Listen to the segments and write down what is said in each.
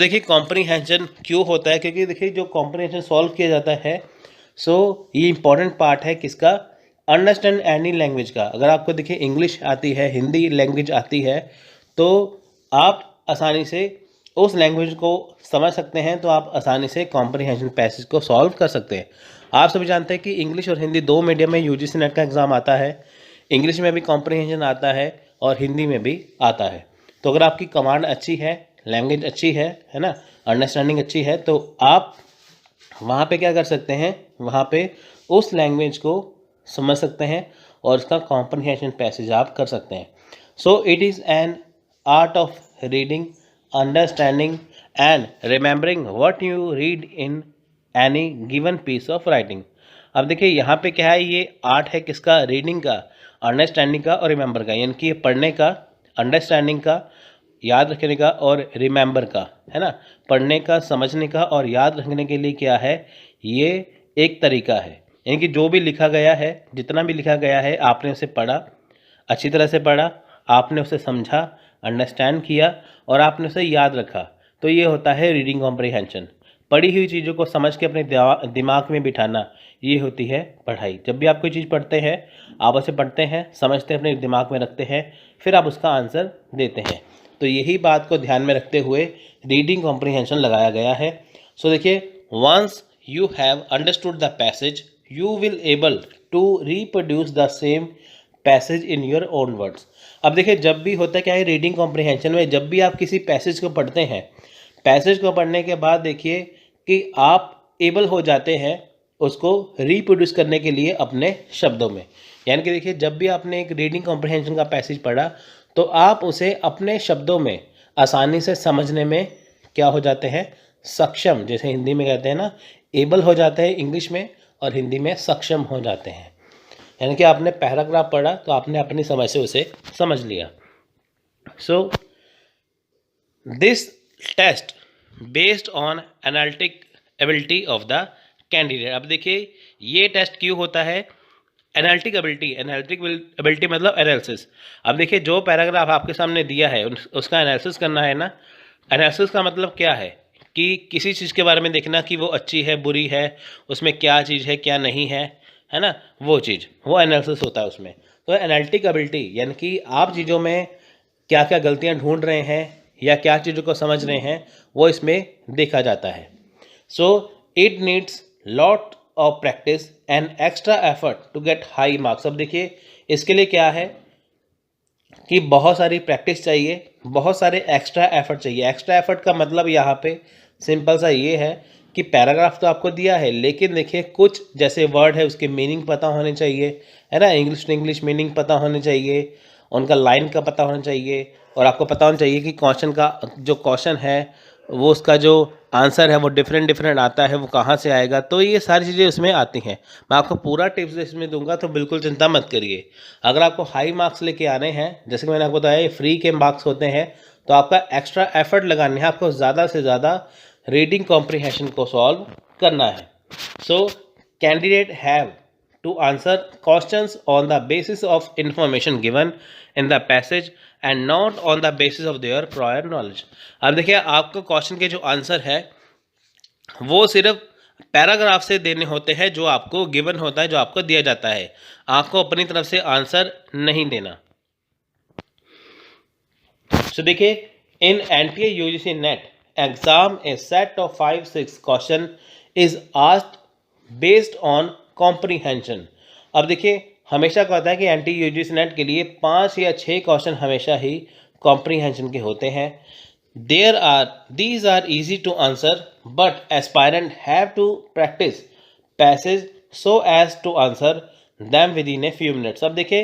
देखिए कॉम्प्रीहेंशन क्यों होता है, क्योंकि देखिए जो कॉम्प्रीहेंशन सॉल्व किया जाता है सो ये इंपॉर्टेंट पार्ट है किसका, अंडरस्टैंड एनी लैंग्वेज का। अगर आपको देखिए इंग्लिश आती है, हिंदी लैंग्वेज आती है, तो आप आसानी से उस लैंग्वेज को समझ सकते हैं, तो आप आसानी से कॉम्प्रीहेंशन पैसेज को सॉल्व कर सकते हैं। आप सभी जानते हैं कि इंग्लिश और हिंदी दो मीडियम में यूजीसी नेट का एग्ज़ाम आता है। इंग्लिश में भी कॉम्प्रीहेंशन आता है और हिंदी में भी आता है। तो अगर आपकी कमांड अच्छी है, लैंग्वेज अच्छी है ना, अंडरस्टैंडिंग अच्छी है, तो आप वहाँ पे क्या कर सकते हैं, वहाँ पे उस लैंग्वेज को समझ सकते हैं और उसका कॉम्प्रीहेंशन पैसेज आप कर सकते हैं। So it is an art of reading, understanding and remembering what you read in any given piece of writing. अब देखिए यहाँ पे क्या है, ये आर्ट है किसका, रीडिंग का, अंडरस्टैंडिंग का और रिमेंबर का, यानी कि ये पढ़ने का, अंडरस्टैंडिंग का, याद रखने का और रिमेंबर का, है ना, पढ़ने का, समझने का और याद रखने के लिए क्या है, ये एक तरीका है। यानी कि जो भी लिखा गया है, जितना भी लिखा गया है, आपने उसे पढ़ा, अच्छी तरह से पढ़ा, आपने उसे समझा, अंडरस्टैंड किया और आपने उसे याद रखा, तो ये होता है रीडिंग कॉम्प्रीहेंशन। पढ़ी हुई चीज़ों को समझ के अपने दिमाग में बिठाना, ये होती है पढ़ाई। जब भी आप कोई चीज़ पढ़ते हैं, आप उसे पढ़ते हैं, समझते हैं, अपने दिमाग में रखते हैं, फिर आप उसका आंसर देते हैं। तो यही बात को ध्यान में रखते हुए रीडिंग कॉम्प्रीहेंशन लगाया गया है। सो देखिए, once you have understood the passage you will able to reproduce the same passage in your own words. अब देखिए, जब भी होता है क्या है रीडिंग कॉम्प्रीहेंशन में, जब भी आप किसी पैसेज को पढ़ते हैं, पैसेज को पढ़ने के बाद देखिए कि आप एबल हो जाते हैं उसको रिप्रोड्यूस करने के लिए अपने शब्दों में। यानी कि देखिए, जब भी आपने एक रीडिंग कॉम्प्रीहेंशन का पैसेज पढ़ा, तो आप उसे अपने शब्दों में आसानी से समझने में क्या हो जाते हैं, सक्षम, जैसे हिंदी में कहते हैं ना, एबल हो जाते हैं इंग्लिश में, और हिंदी में सक्षम हो जाते हैं। यानी कि आपने पैराग्राफ पढ़ा तो आपने अपनी समझ से उसे समझ लिया। So this test based on analytic ability of the candidate. अब देखिए, ये टेस्ट क्यों होता है, एनालिटिक एबिलिटी मतलब एनालिसिस। अब देखिए, जो पैराग्राफ आपके सामने दिया है उसका एनालिसिस करना है ना। एनालिसिस का मतलब क्या है कि किसी चीज़ के बारे में देखना कि वो अच्छी है, बुरी है, उसमें क्या चीज़ है, क्या नहीं है ना, वो चीज़, वो एनालिसिस होता है उसमें। तो एनालिटिक एबिलिटी यानी कि आप चीज़ों में क्या क्या गलतियाँ ढूंढ रहे हैं या क्या चीज़ों को समझ रहे हैं, वो इसमें देखा जाता है। So it needs lot of practice and extra effort to get high marks. अब देखिए, इसके लिए क्या है कि बहुत सारी प्रैक्टिस चाहिए, बहुत सारे एक्स्ट्रा एफर्ट चाहिए। एक्स्ट्रा एफर्ट का मतलब यहाँ पे सिंपल सा ये है कि पैराग्राफ तो आपको दिया है, लेकिन देखिए कुछ जैसे वर्ड है उसके मीनिंग पता होने चाहिए, है ना, इंग्लिश टू इंग्लिश मीनिंग पता होने चाहिए, उनका लाइन का पता होना चाहिए, और आपको पता होना चाहिए कि क्वेश्चन का जो क्वेश्चन है वो उसका जो आंसर है वो डिफरेंट आता है, वो कहाँ से आएगा। तो ये सारी चीज़ें उसमें आती हैं। मैं आपको पूरा टिप्स इसमें दूंगा, तो बिल्कुल चिंता मत करिए। अगर आपको हाई मार्क्स लेके आने हैं, जैसे कि मैंने आपको बताया, ये फ्री के मार्क्स होते हैं, तो आपका एक्स्ट्रा एफर्ट लगाने हैं, आपको ज़्यादा से ज़्यादा रीडिंग कॉम्प्रीहेंशन को सॉल्व करना है। So candidate have to answer questions on the basis of information given in the passage and not on the basis of their prior knowledge। अब देखिए, आपको क्वेश्चन के जो आंसर है वो सिर्फ पैराग्राफ से देने होते हैं, जो आपको गिवन होता है, जो आपको दिया जाता है। आपको अपनी तरफ से आंसर नहीं देना। So देखिए, in NTA UGC NET exam a set of 5-6 question is asked based on comprehension। अब देखिए, हमेशा क्या होता है कि NTA UGC NET के लिए 5 या 6 क्वेश्चन हमेशा ही comprehension के होते हैं। These are easy to answer, but aspirant have to practice passage so as to answer them within a few minutes। अब देखिए,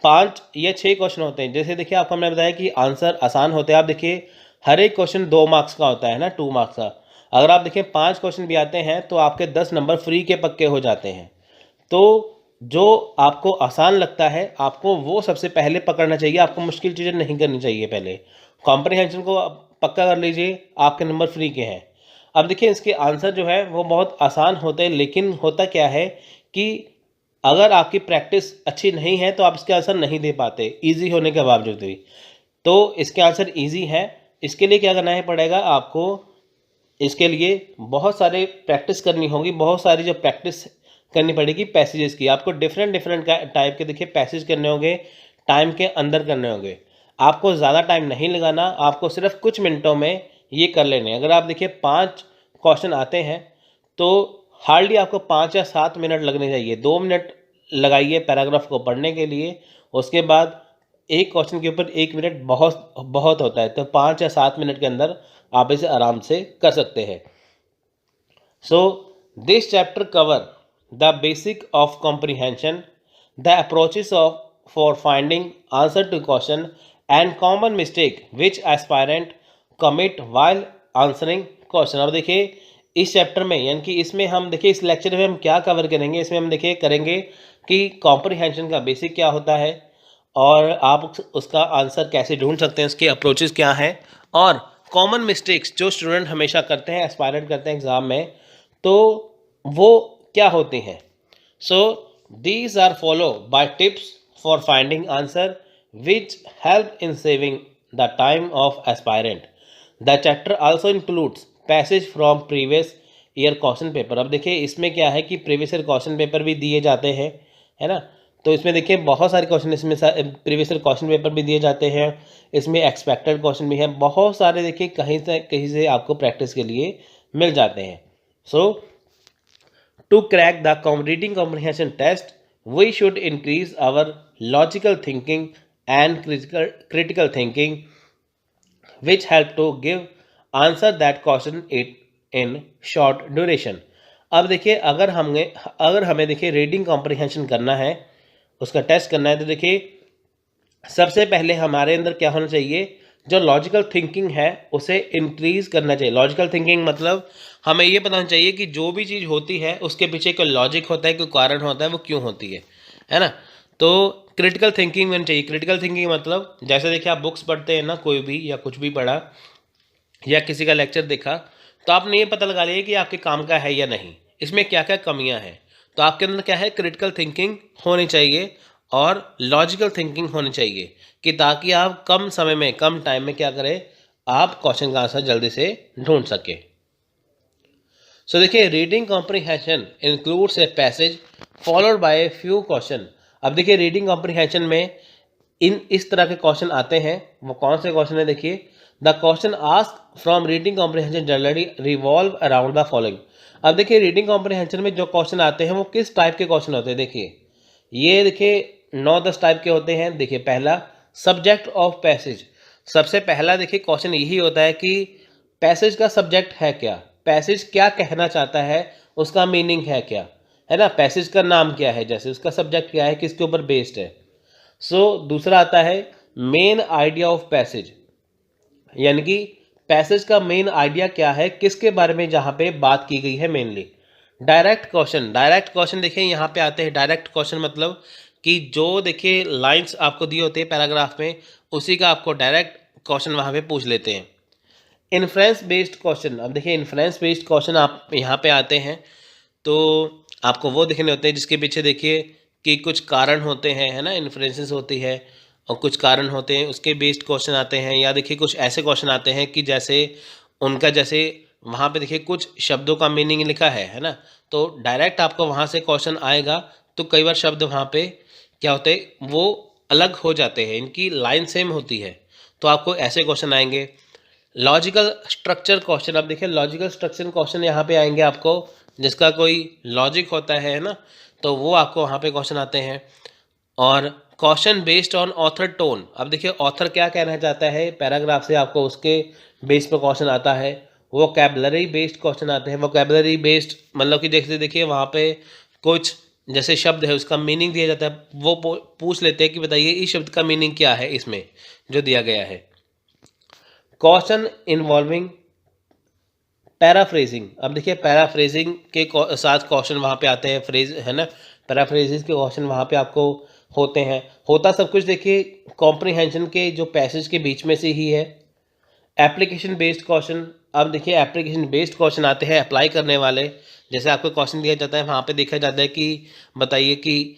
5 या 6 क्वेश्चन होते हैं। जैसे देखिए, आपको हमने बताया कि आंसर आसान होते हैं। आप देखिए, हर एक क्वेश्चन 2 मार्क्स का होता है ना, 2 मार्क्स का। अगर आप देखिए 5 क्वेश्चन भी आते हैं तो आपके 10 नंबर फ्री के पक्के हो जाते हैं। तो जो आपको आसान लगता है, आपको वो सबसे पहले पकड़ना चाहिए। आपको मुश्किल चीज़ें नहीं करनी चाहिए। पहले कॉम्प्रीहेंशन को पक्का कर लीजिए, आपके नंबर फ्री के हैं। अब देखिए, इसके आंसर जो है वो बहुत आसान होते हैं, लेकिन होता क्या है कि अगर आपकी प्रैक्टिस अच्छी नहीं है तो आप इसके आंसर नहीं दे पाते, इजी होने के बावजूद भी। तो इसके आंसर इजी है। इसके लिए क्या करना है पड़ेगा, आपको इसके लिए बहुत सारे प्रैक्टिस करनी होगी, बहुत सारी जो प्रैक्टिस करनी पड़ेगी पैसेजेस की। आपको डिफरेंट डिफरेंट टाइप के देखिए पैसेज करने होंगे, टाइम के अंदर करने होंगे। आपको ज़्यादा टाइम नहीं लगाना, आपको सिर्फ कुछ मिनटों में ये कर लेने। अगर आप देखिए 5 क्वेश्चन आते हैं तो हार्डली आपको 5 या 7 मिनट लगने चाहिए। 2 मिनट लगाइए पैराग्राफ को पढ़ने के लिए, उसके बाद एक क्वेश्चन के ऊपर 1 मिनट बहुत बहुत होता है, तो 5 या 7 मिनट के अंदर आप इसे आराम से कर सकते हैं। So this chapter cover the basic of comprehension, the approaches of for finding answer to question and common mistake which aspirant commit while answering question. अब देखिए इस चैप्टर में, यानी कि इसमें हम देखिए इस लेक्चर में हम क्या कवर करेंगे, इसमें हम देखिए करेंगे कि कॉम्प्रीहेंशन का बेसिक क्या होता है और आप उसका आंसर कैसे ढूंढ सकते हैं, उसके अप्रोचेस क्या हैं, और कॉमन मिस्टेक्स जो स्टूडेंट हमेशा करते हैं, एस्पायरेंट करते हैं एग्ज़ाम में, तो वो क्या होती हैं। So these are follow by tips for finding answer which help in saving the time of aspirant. The chapter also includes passage from previous year question paper. अब देखिए इसमें क्या है कि प्रीवियस ईयर क्वेश्चन पेपर भी दिए जाते हैं, है ना। तो इसमें देखिए बहुत सारे क्वेश्चन, इसमें प्रीवियस ईयर क्वेश्चन पेपर भी दिए जाते हैं, इसमें एक्सपेक्टेड क्वेश्चन भी है, बहुत सारे देखिए कहीं से आपको प्रैक्टिस के लिए मिल जाते हैं। So to crack the reading comprehension test we should increase our logical thinking and critical thinking which help to give answer that question it in short duration। अब देखिए अगर हमें देखिए रीडिंग कॉम्प्रिहेंशन करना है, उसका टेस्ट करना है, तो देखिए सबसे पहले हमारे अंदर क्या होना चाहिए, जो लॉजिकल थिंकिंग है उसे इंक्रीज करना चाहिए। लॉजिकल थिंकिंग मतलब हमें ये पता होना चाहिए कि जो भी चीज़ होती है उसके पीछे कोई लॉजिक होता है, कोई कारण होता है, वो क्यों होती है ना। तो क्रिटिकल थिंकिंग होनी चाहिए। क्रिटिकल थिंकिंग मतलब जैसे देखिए आप बुक्स पढ़ते हैं ना, कोई भी या कुछ भी पढ़ा या किसी का लेक्चर देखा, तो आपने ये पता लगा लिया कि आपके काम का है या नहीं, इसमें क्या क्या कमियां हैं। तो आपके अंदर क्या है, क्रिटिकल थिंकिंग होनी चाहिए और लॉजिकल थिंकिंग होनी चाहिए, कि ताकि आप कम समय में, कम टाइम में क्या करें, आप क्वेश्चन का आंसर जल्दी से ढूंढ सके। सो देखिए reading comprehension includes a passage followed by a few question. अब देखिए रीडिंग कॉम्प्रिहेंशन में इस तरह के क्वेश्चन आते हैं। वो कौन से क्वेश्चन है, देखिए the question asked from reading comprehension generally revolve around the following. अब देखिए रीडिंग कॉम्प्रिहेंशन में जो क्वेश्चन आते हैं वो किस टाइप के क्वेश्चन होते हैं, देखिए 9-10 टाइप के होते हैं। देखिए पहला, सब्जेक्ट ऑफ पैसेज। सबसे पहला देखिए क्वेश्चन यही होता है कि पैसेज का सब्जेक्ट है क्या, पैसेज क्या कहना चाहता है, उसका मीनिंग है क्या, है ना। पैसेज का नाम क्या है, जैसे उसका सब्जेक्ट क्या है, किसके ऊपर बेस्ड है। दूसरा आता है मेन आइडिया ऑफ पैसेज, यानी कि पैसेज का मेन आइडिया क्या है, किसके बारे में जहाँ पे बात की गई है मेनली। डायरेक्ट क्वेश्चन देखिए यहाँ पे आते हैं। डायरेक्ट क्वेश्चन मतलब कि जो देखिए लाइंस आपको दिए होते हैं पैराग्राफ में, उसी का आपको डायरेक्ट क्वेश्चन वहाँ पे पूछ लेते हैं। Inference based question. अब देखिए इन्फ्रेंस बेस्ड क्वेश्चन आप यहाँ पे आते हैं, तो आपको वो देखने होते हैं जिसके पीछे देखिए कि कुछ कारण होते हैं, है ना, इन्फ्रेंसेस होती है और कुछ कारण होते हैं, उसके बेस्ड क्वेश्चन आते हैं। या देखिए कुछ ऐसे क्वेश्चन आते हैं कि जैसे वहाँ पे देखिए कुछ शब्दों का मीनिंग लिखा है ना, तो डायरेक्ट आपको वहाँ से क्वेश्चन आएगा, तो कई बार शब्द वहाँ पे क्या होते हैं, वो अलग हो जाते हैं, इनकी लाइन सेम होती है, तो आपको ऐसे क्वेश्चन आएंगे। Logical structure question. अब देखिए लॉजिकल स्ट्रक्चर क्वेश्चन यहाँ पे आएंगे आपको, जिसका कोई लॉजिक होता है ना, तो वो आपको वहाँ पे क्वेश्चन आते हैं। और question based on author tone. अब देखिए ऑथर क्या कहना चाहता है पैराग्राफ से, आपको उसके बेस पर क्वेश्चन आता है। वोकैबुलरी बेस्ड क्वेश्चन आते हैं। वोकैबुलरी बेस्ड मतलब कि जैसे देखिए वहाँ पे कुछ जैसे शब्द है उसका मीनिंग दिया जाता है, वो पूछ लेते हैं कि बताइए इस शब्द का मीनिंग क्या है इसमें जो दिया गया है। Question involving paraphrasing. अब देखिए पैराफ्रेजिंग के साथ क्वेश्चन वहाँ पे आते हैं, फ्रेज है ना, पैराफ्रेजिंग के क्वेश्चन वहाँ पे आपको होते हैं। होता सब कुछ देखिए कॉम्प्रिहेंशन के जो पैसेज के बीच में से ही है। Application based question. अब देखिए एप्लीकेशन बेस्ड क्वेश्चन आते हैं अप्लाई करने वाले। जैसे आपको क्वेश्चन दिया जाता है, वहाँ पे देखा जाता है कि बताइए कि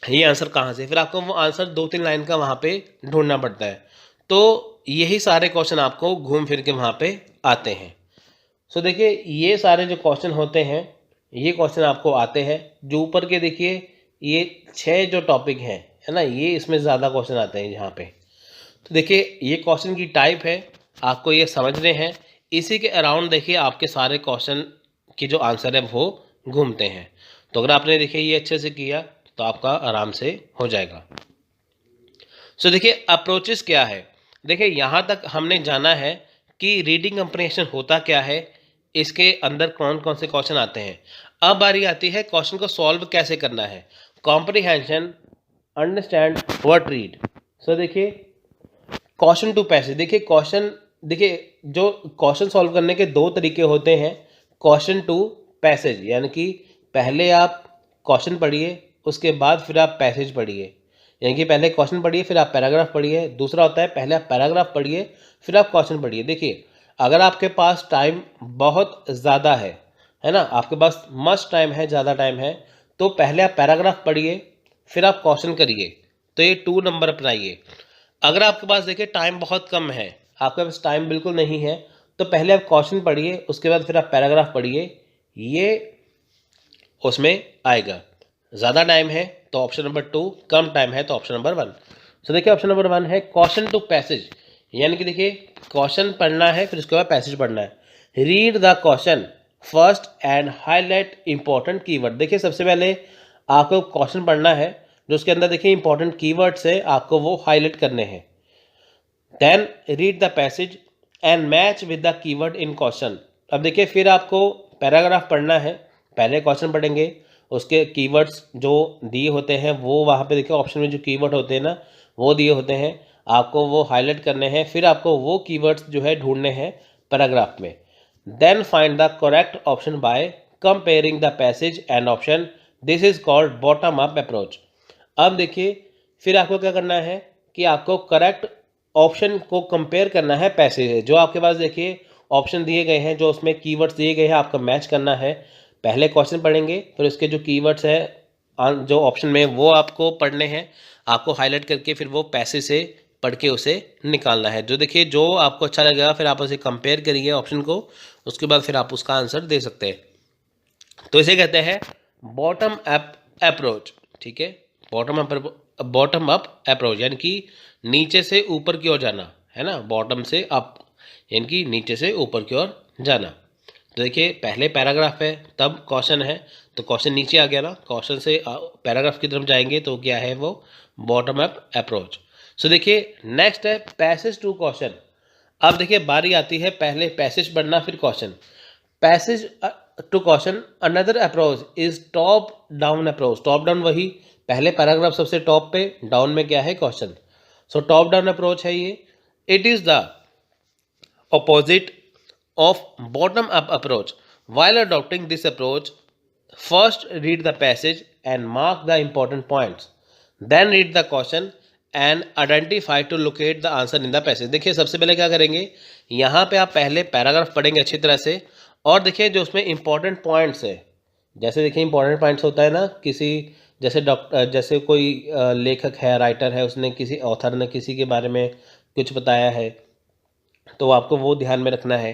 ये आंसर कहाँ से, फिर आपको वो आंसर 2-3 लाइन का वहाँ पे ढूंढना पड़ता है। तो यही सारे क्वेश्चन आपको घूम फिर के वहाँ पे आते हैं। सो देखिए ये सारे जो क्वेश्चन होते हैं, ये क्वेश्चन आपको आते हैं। जो ऊपर के देखिए ये 6 जो टॉपिक हैं, है ना, ये इसमें ज़्यादा क्वेश्चन आते हैं यहाँ पे। तो देखिए ये क्वेश्चन की टाइप है, आपको ये समझने हैं। इसी के अराउंड देखिए आपके सारे क्वेश्चन के जो आंसर है वो घूमते हैं। तो अगर आपने देखिए ये अच्छे से किया तो आपका आराम से हो जाएगा। सो देखिए अप्रोचेस क्या है। देखिए यहाँ तक हमने जाना है कि रीडिंग कंप्रीहेंशन होता क्या है, इसके अंदर कौन कौन से क्वेश्चन आते हैं। अब बारी आती है क्वेश्चन को सॉल्व कैसे करना है। Comprehension, understand, what, read. So देखिए क्वेश्चन टू पैसेज, देखिए क्वेश्चन, देखिए जो क्वेश्चन सॉल्व करने के दो तरीके होते हैं। क्वेश्चन टू पैसेज यानी कि पहले आप क्वेश्चन पढ़िए, उसके बाद फिर आप पैसेज पढ़िए। यानी कि पहले क्वेश्चन पढ़िए फिर आप पैराग्राफ पढ़िए। दूसरा होता है पहले आप पैराग्राफ पढ़िए फिर आप क्वेश्चन पढ़िए। देखिए अगर आपके पास टाइम बहुत ज़्यादा है ना, आपके पास मस्ट टाइम है, ज़्यादा टाइम है, तो पहले आप पैराग्राफ पढ़िए फिर आप क्वेश्चन करिए, तो ये 2 नंबर अपनाइए। अगर आपके पास देखिए टाइम बहुत कम है, आपके पास टाइम बिल्कुल नहीं है, तो पहले आप क्वेश्चन पढ़िए उसके बाद फिर आप पैराग्राफ पढ़िए, ये उसमें आएगा। ज़्यादा टाइम है तो ऑप्शन नंबर 2, कम टाइम है तो ऑप्शन नंबर 1। सो देखिए ऑप्शन नंबर 1 है क्वेश्चन टू पैसेज, यानी कि देखिए क्वेश्चन पढ़ना है फिर उसके बाद पैसेज पढ़ना है। Read the question first and highlight important keyword. देखिए सबसे पहले आपको क्वेश्चन पढ़ना है, जो उसके अंदर देखिए इंपॉर्टेंट कीवर्ड्स है आपको वो हाईलाइट करने हैं। Then read the passage and match with the keyword in question. अब देखिए फिर आपको पैराग्राफ पढ़ना है, पहले क्वेश्चन पढ़ेंगे, उसके कीवर्ड्स जो दिए होते हैं वो वहाँ पे देखिए ऑप्शन में जो कीवर्ड होते हैं ना वो दिए होते हैं, आपको वो हाईलाइट करने हैं, फिर आपको वो कीवर्ड्स जो है ढूंढने हैं पैराग्राफ में। Then find the correct option by comparing the passage and option, this is called bottom up approach. अब देखिए फिर आपको क्या करना है कि आपको करेक्ट ऑप्शन को कंपेयर करना है पैसेज से। जो आपके पास देखिए ऑप्शन दिए गए हैं, जो उसमें कीवर्ड्स दिए गए हैं, आपको मैच करना है। पहले क्वेश्चन पढ़ेंगे फिर उसके जो कीवर्ड्स है जो ऑप्शन में वो आपको पढ़ने हैं, आपको हाईलाइट करके फिर वो पैसेज से पढ़ के उसे निकालना है। जो देखिए जो आपको अच्छा लगेगा फिर आप उसे कंपेयर करिए ऑप्शन को, उसके बाद फिर आप उसका आंसर दे सकते हैं। तो इसे कहते हैं बॉटम अप अप्रोच, ठीक है। बॉटम अप अप्रोच यानी कि नीचे से ऊपर की ओर जाना, है ना, बॉटम से अप यानी कि नीचे से ऊपर की ओर जाना। तो देखिए पहले पैराग्राफ है तब क्वेश्चन है, तो क्वेश्चन नीचे आ गया ना, क्वेश्चन से पैराग्राफ की तरफ जाएंगे तो क्या है वो बॉटम अप अप्रोच। सो देखिए नेक्स्ट है पैसेज टू क्वेश्चन। अब देखिए बारी आती है पहले पैसेज पढ़ना फिर question. Passage to question another approach is top down approach. Top down वही पहले पैराग्राफ सबसे टॉप पे, डाउन में क्या है question. So top down approach है ये। It is the opposite of bottom up approach. While adopting this approach, first read the passage and mark the important points, then read the question and identify to locate the answer in the passage। देखिए सबसे पहले क्या करेंगे, यहाँ पे आप पहले paragraph पढ़ेंगे अच्छी तरह से, और देखिए जो उसमें इंपॉर्टेंट पॉइंट्स है, जैसे देखिए इंपॉर्टेंट पॉइंट्स होता है ना, किसी जैसे जैसे कोई लेखक है, राइटर है, उसने किसी ऑथर ने किसी के बारे में कुछ बताया है, तो आपको वो ध्यान में रखना है।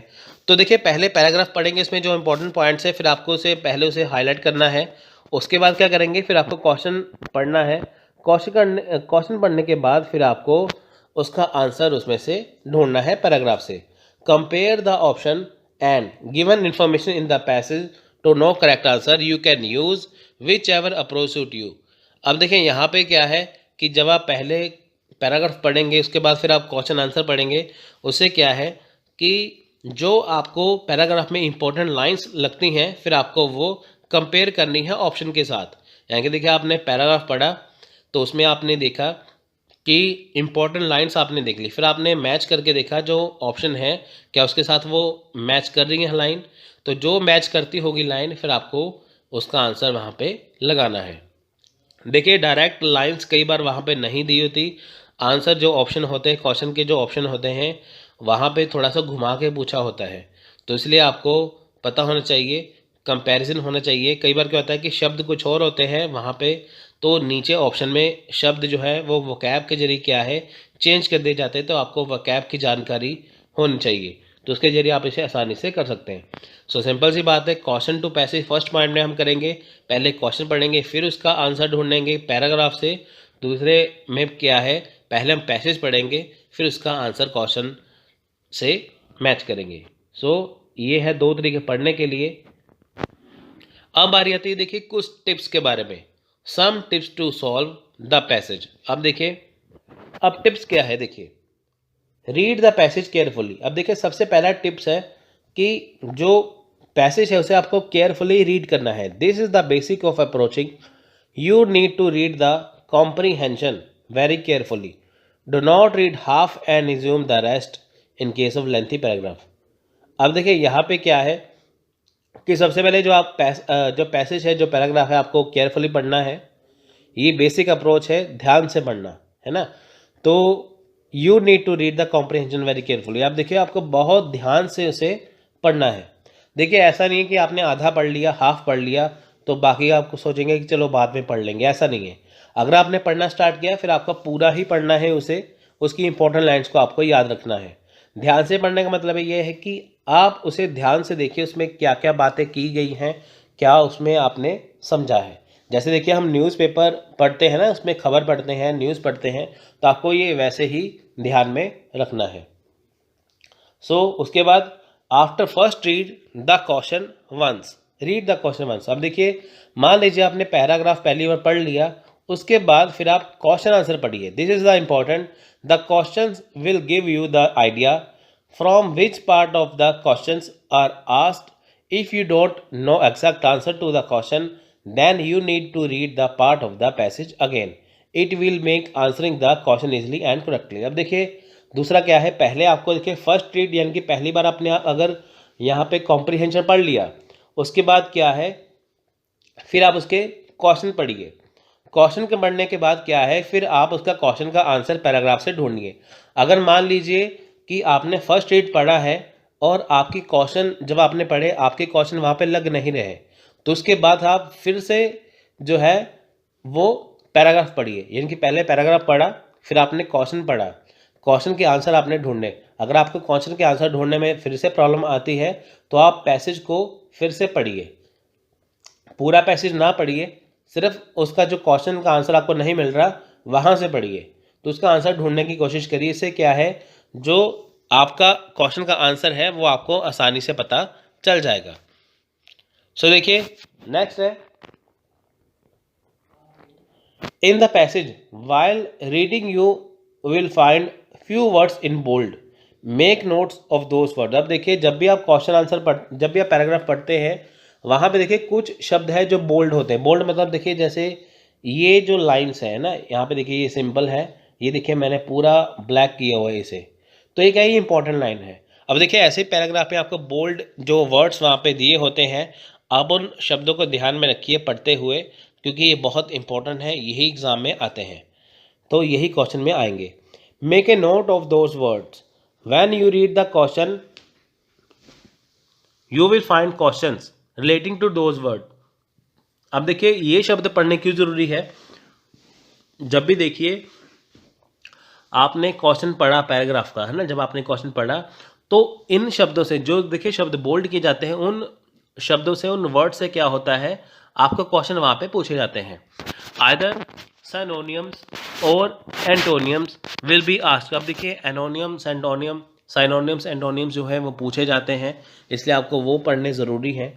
तो देखिए पहले पैराग्राफ पढ़ेंगे, इसमें जो इंपॉर्टेंट पॉइंट्स है फिर आपको उसे पहले उसे हाईलाइट करना है। उसके बाद क्या करेंगे, फिर आपको क्वेश्चन पढ़ना है। क्वेश्चन पढ़ने के बाद फिर आपको उसका आंसर उसमें से ढूंढना है पैराग्राफ से। Compare the option and given information in the passage to know correct answer, you can use whichever approach suit you. अब देखिए यहाँ पे क्या है कि जब आप पहले पैराग्राफ पढ़ेंगे उसके बाद फिर आप क्वेश्चन आंसर पढ़ेंगे, उससे क्या है कि जो आपको पैराग्राफ में इंपॉर्टेंट लाइंस लगती हैं फिर आपको वो कंपेयर करनी है ऑप्शन के साथ। यानी कि देखिए आपने पैराग्राफ पढ़ा तो उसमें आपने देखा कि इंपॉर्टेंट लाइंस आपने देख ली, फिर आपने मैच करके देखा जो ऑप्शन है क्या उसके साथ वो मैच कर रही है लाइन, तो जो मैच करती होगी लाइन फिर आपको उसका आंसर वहाँ पे लगाना है। देखिए डायरेक्ट लाइंस कई बार वहाँ पे नहीं दी होती, आंसर जो ऑप्शन होते हैं, क्वेश्चन के जो ऑप्शन होते हैं वहाँ पे थोड़ा सा घुमा के पूछा होता है, तो इसलिए आपको पता होना चाहिए, कंपैरिजन होना चाहिए। कई बार क्या होता है कि शब्द कुछ और होते हैं वहाँ पे, तो नीचे ऑप्शन में शब्द जो है वो वोकैब के जरिए क्या है चेंज कर दिए जाते हैं, तो आपको वोकैब की जानकारी होनी चाहिए। तो उसके जरिए आप इसे आसानी से कर सकते हैं। सो सिंपल सी बात है, question to passage first point में हम करेंगे, पहले क्वेश्चन पढ़ेंगे, फिर उसका आंसर ढूंढेंगे पैराग्राफ से। दूसरे में क्या है, पहले हम पैसेज पढ़ेंगे, फिर उसका आंसर क्वेश्चन से मैच करेंगे। सो ये है दो तरीके पढ़ने के लिए। अब बारी आती है देखिए कुछ टिप्स के बारे में, some tips to solve the passage. अब देखिए, अब टिप्स क्या है, देखिए रीड द पैसेज केयरफुली। अब देखिए सबसे पहला टिप्स है कि जो पैसेज है उसे आपको केयरफुली रीड करना है। This is the basic of approaching, you need to read the comprehension very carefully, do not read half and assume the rest in case of lengthy paragraph. अब देखिए यहाँ पे क्या है कि सबसे पहले जो आप जो पैसेज है, जो पैराग्राफ है, आपको केयरफुली पढ़ना है। ये बेसिक अप्रोच है, ध्यान से पढ़ना है ना। तो you need to read the comprehension very carefully. आप देखिए आपको बहुत ध्यान से उसे पढ़ना है। देखिए ऐसा नहीं है कि आपने आधा पढ़ लिया, हाफ पढ़ लिया, तो बाकी आपको सोचेंगे कि चलो बाद में पढ़ लेंगे, ऐसा नहीं है। अगर आपने पढ़ना स्टार्ट किया फिर आपका पूरा ही पढ़ना है उसे, उसकी इंपॉर्टेंट लाइन्स को आपको याद रखना है। ध्यान से पढ़ने का मतलब ये है कि आप उसे ध्यान से देखिए, उसमें क्या क्या बातें की गई हैं, क्या उसमें आपने समझा है। जैसे देखिए हम न्यूज़पेपर पढ़ते हैं ना, उसमें खबर पढ़ते हैं, न्यूज़ पढ़ते हैं, तो आपको ये वैसे ही ध्यान में रखना है। सो उसके बाद after first read the question once, read the question once. अब देखिए मान लीजिए आपने पैराग्राफ पहली बार पढ़ लिया, उसके बाद फिर आप क्वेश्चन आंसर पढ़िए। This is the important, the questions will give you the idea from which part of the questions are asked. If you don't know exact answer to the question then you need to read the part of the passage again. It will make answering the question easily and correctly. अब देखिए दूसरा क्या है, पहले आपको देखिए first read यानी कि पहली बार आपने अगर यहाँ पे कॉम्प्रीहेंशन पढ़ लिया, उसके बाद क्या है, फिर आप उसके क्वेश्चन पढ़िए। क्वेश्चन के पढ़ने के बाद क्या है, फिर आप उसका क्वेश्चन का आंसर पैराग्राफ से ढूंढिए। अगर मान लीजिए कि आपने फर्स्ट रीड पढ़ा है और आपकी क्वेश्चन जब आपने पढ़े आपके क्वेश्चन वहाँ पे लग नहीं रहे, तो उसके बाद आप फिर से जो है वो पैराग्राफ पढ़िए। यानी कि पहले पैराग्राफ पढ़ा, फिर आपने क्वेश्चन पढ़ा, क्वेश्चन के आंसर आपने ढूंढने। अगर आपको क्वेश्चन के आंसर ढूंढने में फिर से प्रॉब्लम आती है तो आप पैसेज को फिर से पढ़िए, पूरा पैसेज ना पढ़िए, सिर्फ उसका जो क्वेश्चन का आंसर आपको नहीं मिल रहा वहाँ से पढ़िए, तो उसका आंसर ढूंढने की कोशिश करिए। इससे क्या है, जो आपका क्वेश्चन का आंसर है वो आपको आसानी से पता चल जाएगा। सो देखिए नेक्स्ट है, in the passage while reading you will find few words in bold, make notes of those word. अब देखिए जब भी आप क्वेश्चन आंसर जब भी आप पैराग्राफ पढ़ते हैं वहाँ पे देखिए कुछ शब्द है जो बोल्ड होते हैं। बोल्ड मतलब देखिए जैसे ये जो लाइन्स है ना, यहाँ पे देखिए ये सिंपल है, ये देखिए मैंने पूरा ब्लैक किया हुआ है इसे, तो ये क्या है, ये इंपॉर्टेंट लाइन है। अब देखिए ऐसे ही पैराग्राफ में आपको बोल्ड जो वर्ड्स वहाँ पे दिए होते हैं, आप उन शब्दों को ध्यान में रखिए पढ़ते हुए, क्योंकि ये बहुत इंपॉर्टेंट है, यही एग्जाम में आते हैं, तो यही क्वेश्चन में आएंगे। Make a note of those words when you read the question, you will find questions relating to those word. अब देखिए ये शब्द पढ़ने क्यों जरूरी है, जब भी देखिए आपने क्वेश्चन पढ़ा पैराग्राफ का, है ना, जब आपने क्वेश्चन पढ़ा तो इन शब्दों से, जो देखिए शब्द बोल्ड किए जाते हैं, उन शब्दों से, उन वर्ड से क्या होता है, आपको क्वेश्चन वहाँ पे पूछे जाते हैं। आइदर सिनोनियम्स और एंटोनियम्स विल बी आस्क्ड। अब देखिए एनोनियम्स, एंटोनियम, साइनोनियम्स, एंटोनियम्स जो है वो पूछे जाते हैं, इसलिए आपको वो पढ़ने ज़रूरी है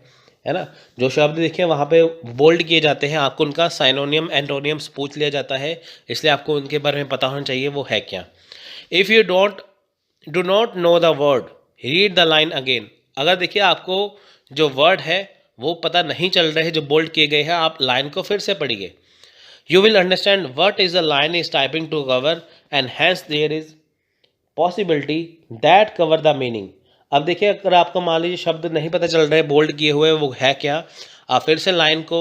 ना। जो शब्द देखिए वहाँ पे बोल्ड किए जाते हैं, आपको उनका साइनोनियम, एंटोनियम्स पूछ लिया जाता है, इसलिए आपको उनके बारे में पता होना चाहिए वो है क्या। If you do not know the word, read the line again. अगर देखिए आपको जो वर्ड है वो पता नहीं चल रहे जो बोल्ड किए गए हैं, आप लाइन को फिर से पढ़िए। You will understand what is the line is typing to cover and hence there is possibility that cover the meaning. अब देखिए अगर आपको मान लीजिए शब्द नहीं पता चल रहे बोल्ड किए हुए वो है क्या, आप फिर से लाइन को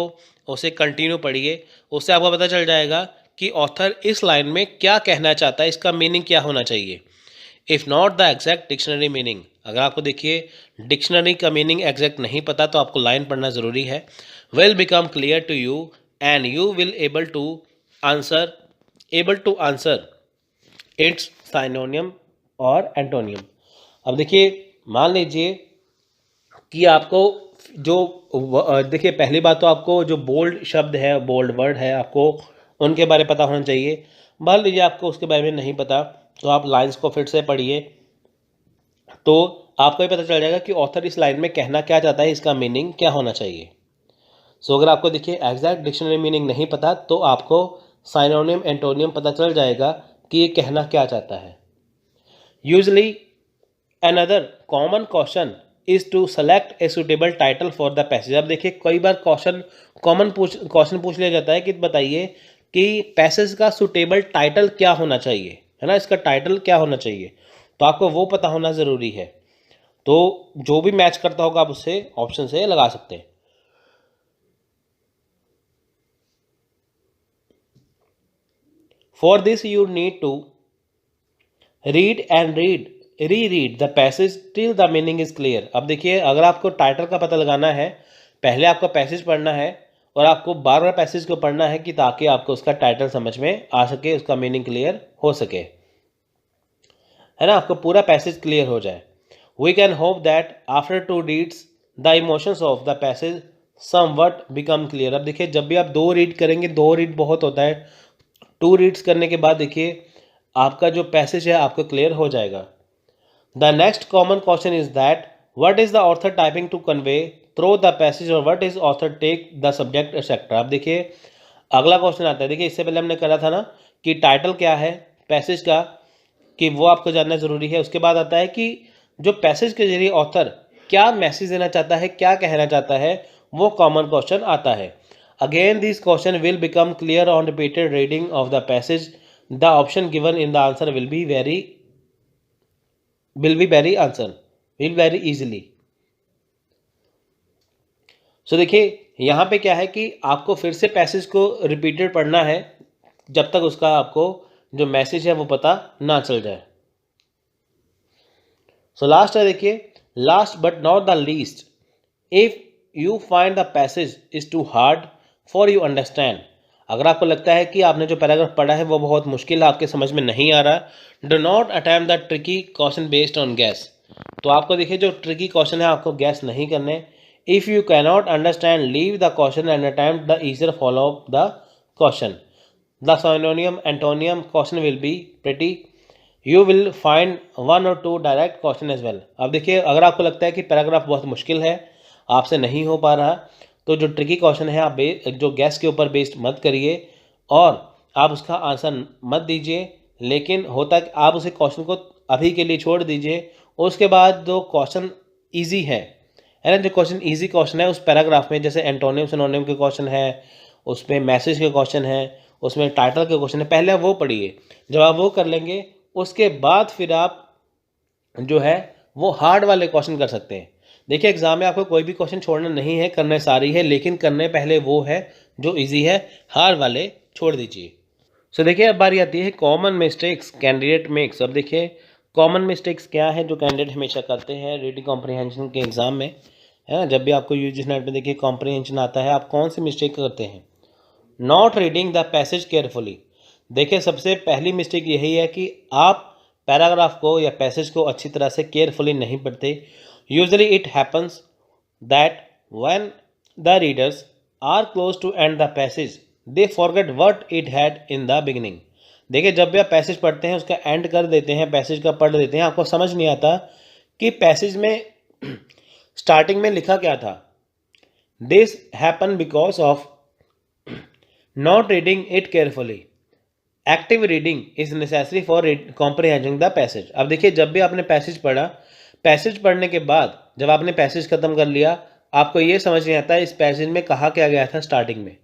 उसे कंटिन्यू पढ़िए, उससे आपको पता चल जाएगा कि ऑथर इस लाइन में क्या कहना चाहता है, इसका मीनिंग क्या होना चाहिए। If not the exact dictionary meaning, अगर आपको देखिए डिक्शनरी का मीनिंग एग्जैक्ट नहीं पता तो आपको लाइन पढ़ना ज़रूरी है। Will become clear to you and you will able to answer its synonym और एंटोनियम। अब देखिए मान लीजिए कि आपको जो देखिए, पहली बात तो आपको जो बोल्ड शब्द है, बोल्ड वर्ड है, आपको उनके बारे में पता होना चाहिए। मान लीजिए आपको उसके बारे में नहीं पता, तो आप लाइंस को फिर से पढ़िए, तो आपको ये पता चल जाएगा कि ऑथर इस लाइन में कहना क्या चाहता है, इसका मीनिंग क्या होना चाहिए। सो अगर आपको देखिए एग्जैक्ट डिक्शनरी मीनिंग नहीं पता, तो आपको साइनोनिम एंटोनियम पता चल जाएगा कि ये कहना क्या चाहता है। Usually another common question is to select a suitable title for the passage. अब देखिए कई बार क्वेश्चन पूछ लिया जाता है कि बताइए कि पैसेज का सुटेबल टाइटल क्या होना चाहिए, है ना, इसका टाइटल क्या होना चाहिए, तो आपको वो पता होना ज़रूरी है। तो जो भी मैच करता होगा आप उससे ऑप्शन से लगा सकते हैं। For this you need to read and read the passage till the meaning is clear. अब देखिए अगर आपको टाइटल का पता लगाना है, पहले आपको पैसेज पढ़ना है और आपको बार बार पैसेज को पढ़ना है कि ताकि आपको उसका टाइटल समझ में आ सके, उसका मीनिंग क्लियर हो सके, है ना, आपको पूरा पैसेज क्लियर हो जाए। We can hope that after two reads the emotions of the passage somewhat become clear. अब देखिए जब भी आप 2 रीड करेंगे, 2 रीड बहुत होता है, 2 रीड्स करने के बाद देखिए आपका जो पैसेज है आपको क्लियर हो जाएगा। The next common question is that what is the author typing to convey through the passage, और what is author take the subject etcetera. अब देखिए अगला क्वेश्चन आता है, देखिए इससे पहले हमने करा था ना कि टाइटल क्या है पैसेज का, कि वो आपको जानना ज़रूरी है। उसके बाद आता है कि जो पैसेज के जरिए ऑथर क्या मैसेज देना चाहता है, क्या कहना चाहता है, वो कॉमन क्वेश्चन आता है। Again this question will become clear on repeated reading of the passage. The option given in the answer will be very easily. So देखिए यहाँ पे क्या है कि आपको फिर से पैसेज को रिपीटेड पढ़ना है जब तक उसका आपको जो मैसेज है वो पता ना चल जाए। सो लास्ट है, देखिए last but not the least, if you find the passage is too hard for you understand. अगर आपको लगता है कि आपने जो पैराग्राफ पढ़ा है वो बहुत मुश्किल है, आपके समझ में नहीं आ रहा, do not attempt the tricky question based on gas. तो आपको देखिए जो ट्रिकी क्वेश्चन है आपको गैस नहीं करने। If you cannot understand leave the question and attempt the easier follow the question. The synonym antonym question will be pretty, you will find 1 और 2 direct question as well. अब देखिए अगर आपको लगता है कि पैराग्राफ बहुत मुश्किल है, आपसे नहीं हो पा रहा, तो जो ट्रिकी क्वेश्चन है आप जो गैस के ऊपर बेस्ड मत करिए और आप उसका आंसर मत दीजिए, लेकिन होता कि आप उसे क्वेश्चन को अभी के लिए छोड़ दीजिए। उसके बाद जो क्वेश्चन ईजी है ना, जो क्वेश्चन ईजी क्वेश्चन है उस पैराग्राफ में, जैसे एंटोनिम सिनोनिम के क्वेश्चन है, उसमें मैसेज के क्वेश्चन है, उसमें टाइटल के क्वेश्चन है, पहले वो पढ़िए। जब आप वो कर लेंगे उसके बाद फिर आप जो है वो हार्ड वाले क्वेश्चन कर सकते हैं। देखिए एग्जाम में आपको कोई भी क्वेश्चन छोड़ना नहीं है, करने सारी है, लेकिन करने पहले वो है जो इजी है, हार्ड वाले छोड़ दीजिए। सो देखिए अब बारी आती है कॉमन मिस्टेक्स कैंडिडेट मेक्स। अब देखिए कॉमन मिस्टेक्स क्या है जो कैंडिडेट हमेशा करते हैं रीडिंग कॉम्प्रिहेंशन के एग्जाम में, है ना। जब भी आपको यूजीसी नेट में देखिए कॉम्प्रिहेंशन आता है, आप कौन सी मिस्टेक करते हैं? Not reading the passage carefully. देखिए सबसे पहली मिस्टेक यही है कि आप पैराग्राफ को या पैसेज को अच्छी तरह से केयरफुली नहीं पढ़ते। Usually it happens that when the readers are close to end the passage they forget what it had in the beginning. देखिए जब भी आप पैसेज पढ़ते हैं उसका एंड कर देते हैं, पैसेज का पढ़ देते हैं, आपको समझ नहीं आता कि पैसेज में स्टार्टिंग में लिखा क्या था। This happen because of not reading it carefully. Active reading is necessary for comprehending the passage. अब देखिए जब भी आपने पैसेज पढ़ा, पैसेज पढ़ने के बाद जब आपने पैसेज खत्म कर लिया, आपको ये समझ नहीं आता इस पैसेज में कहा क्या गया था स्टार्टिंग में,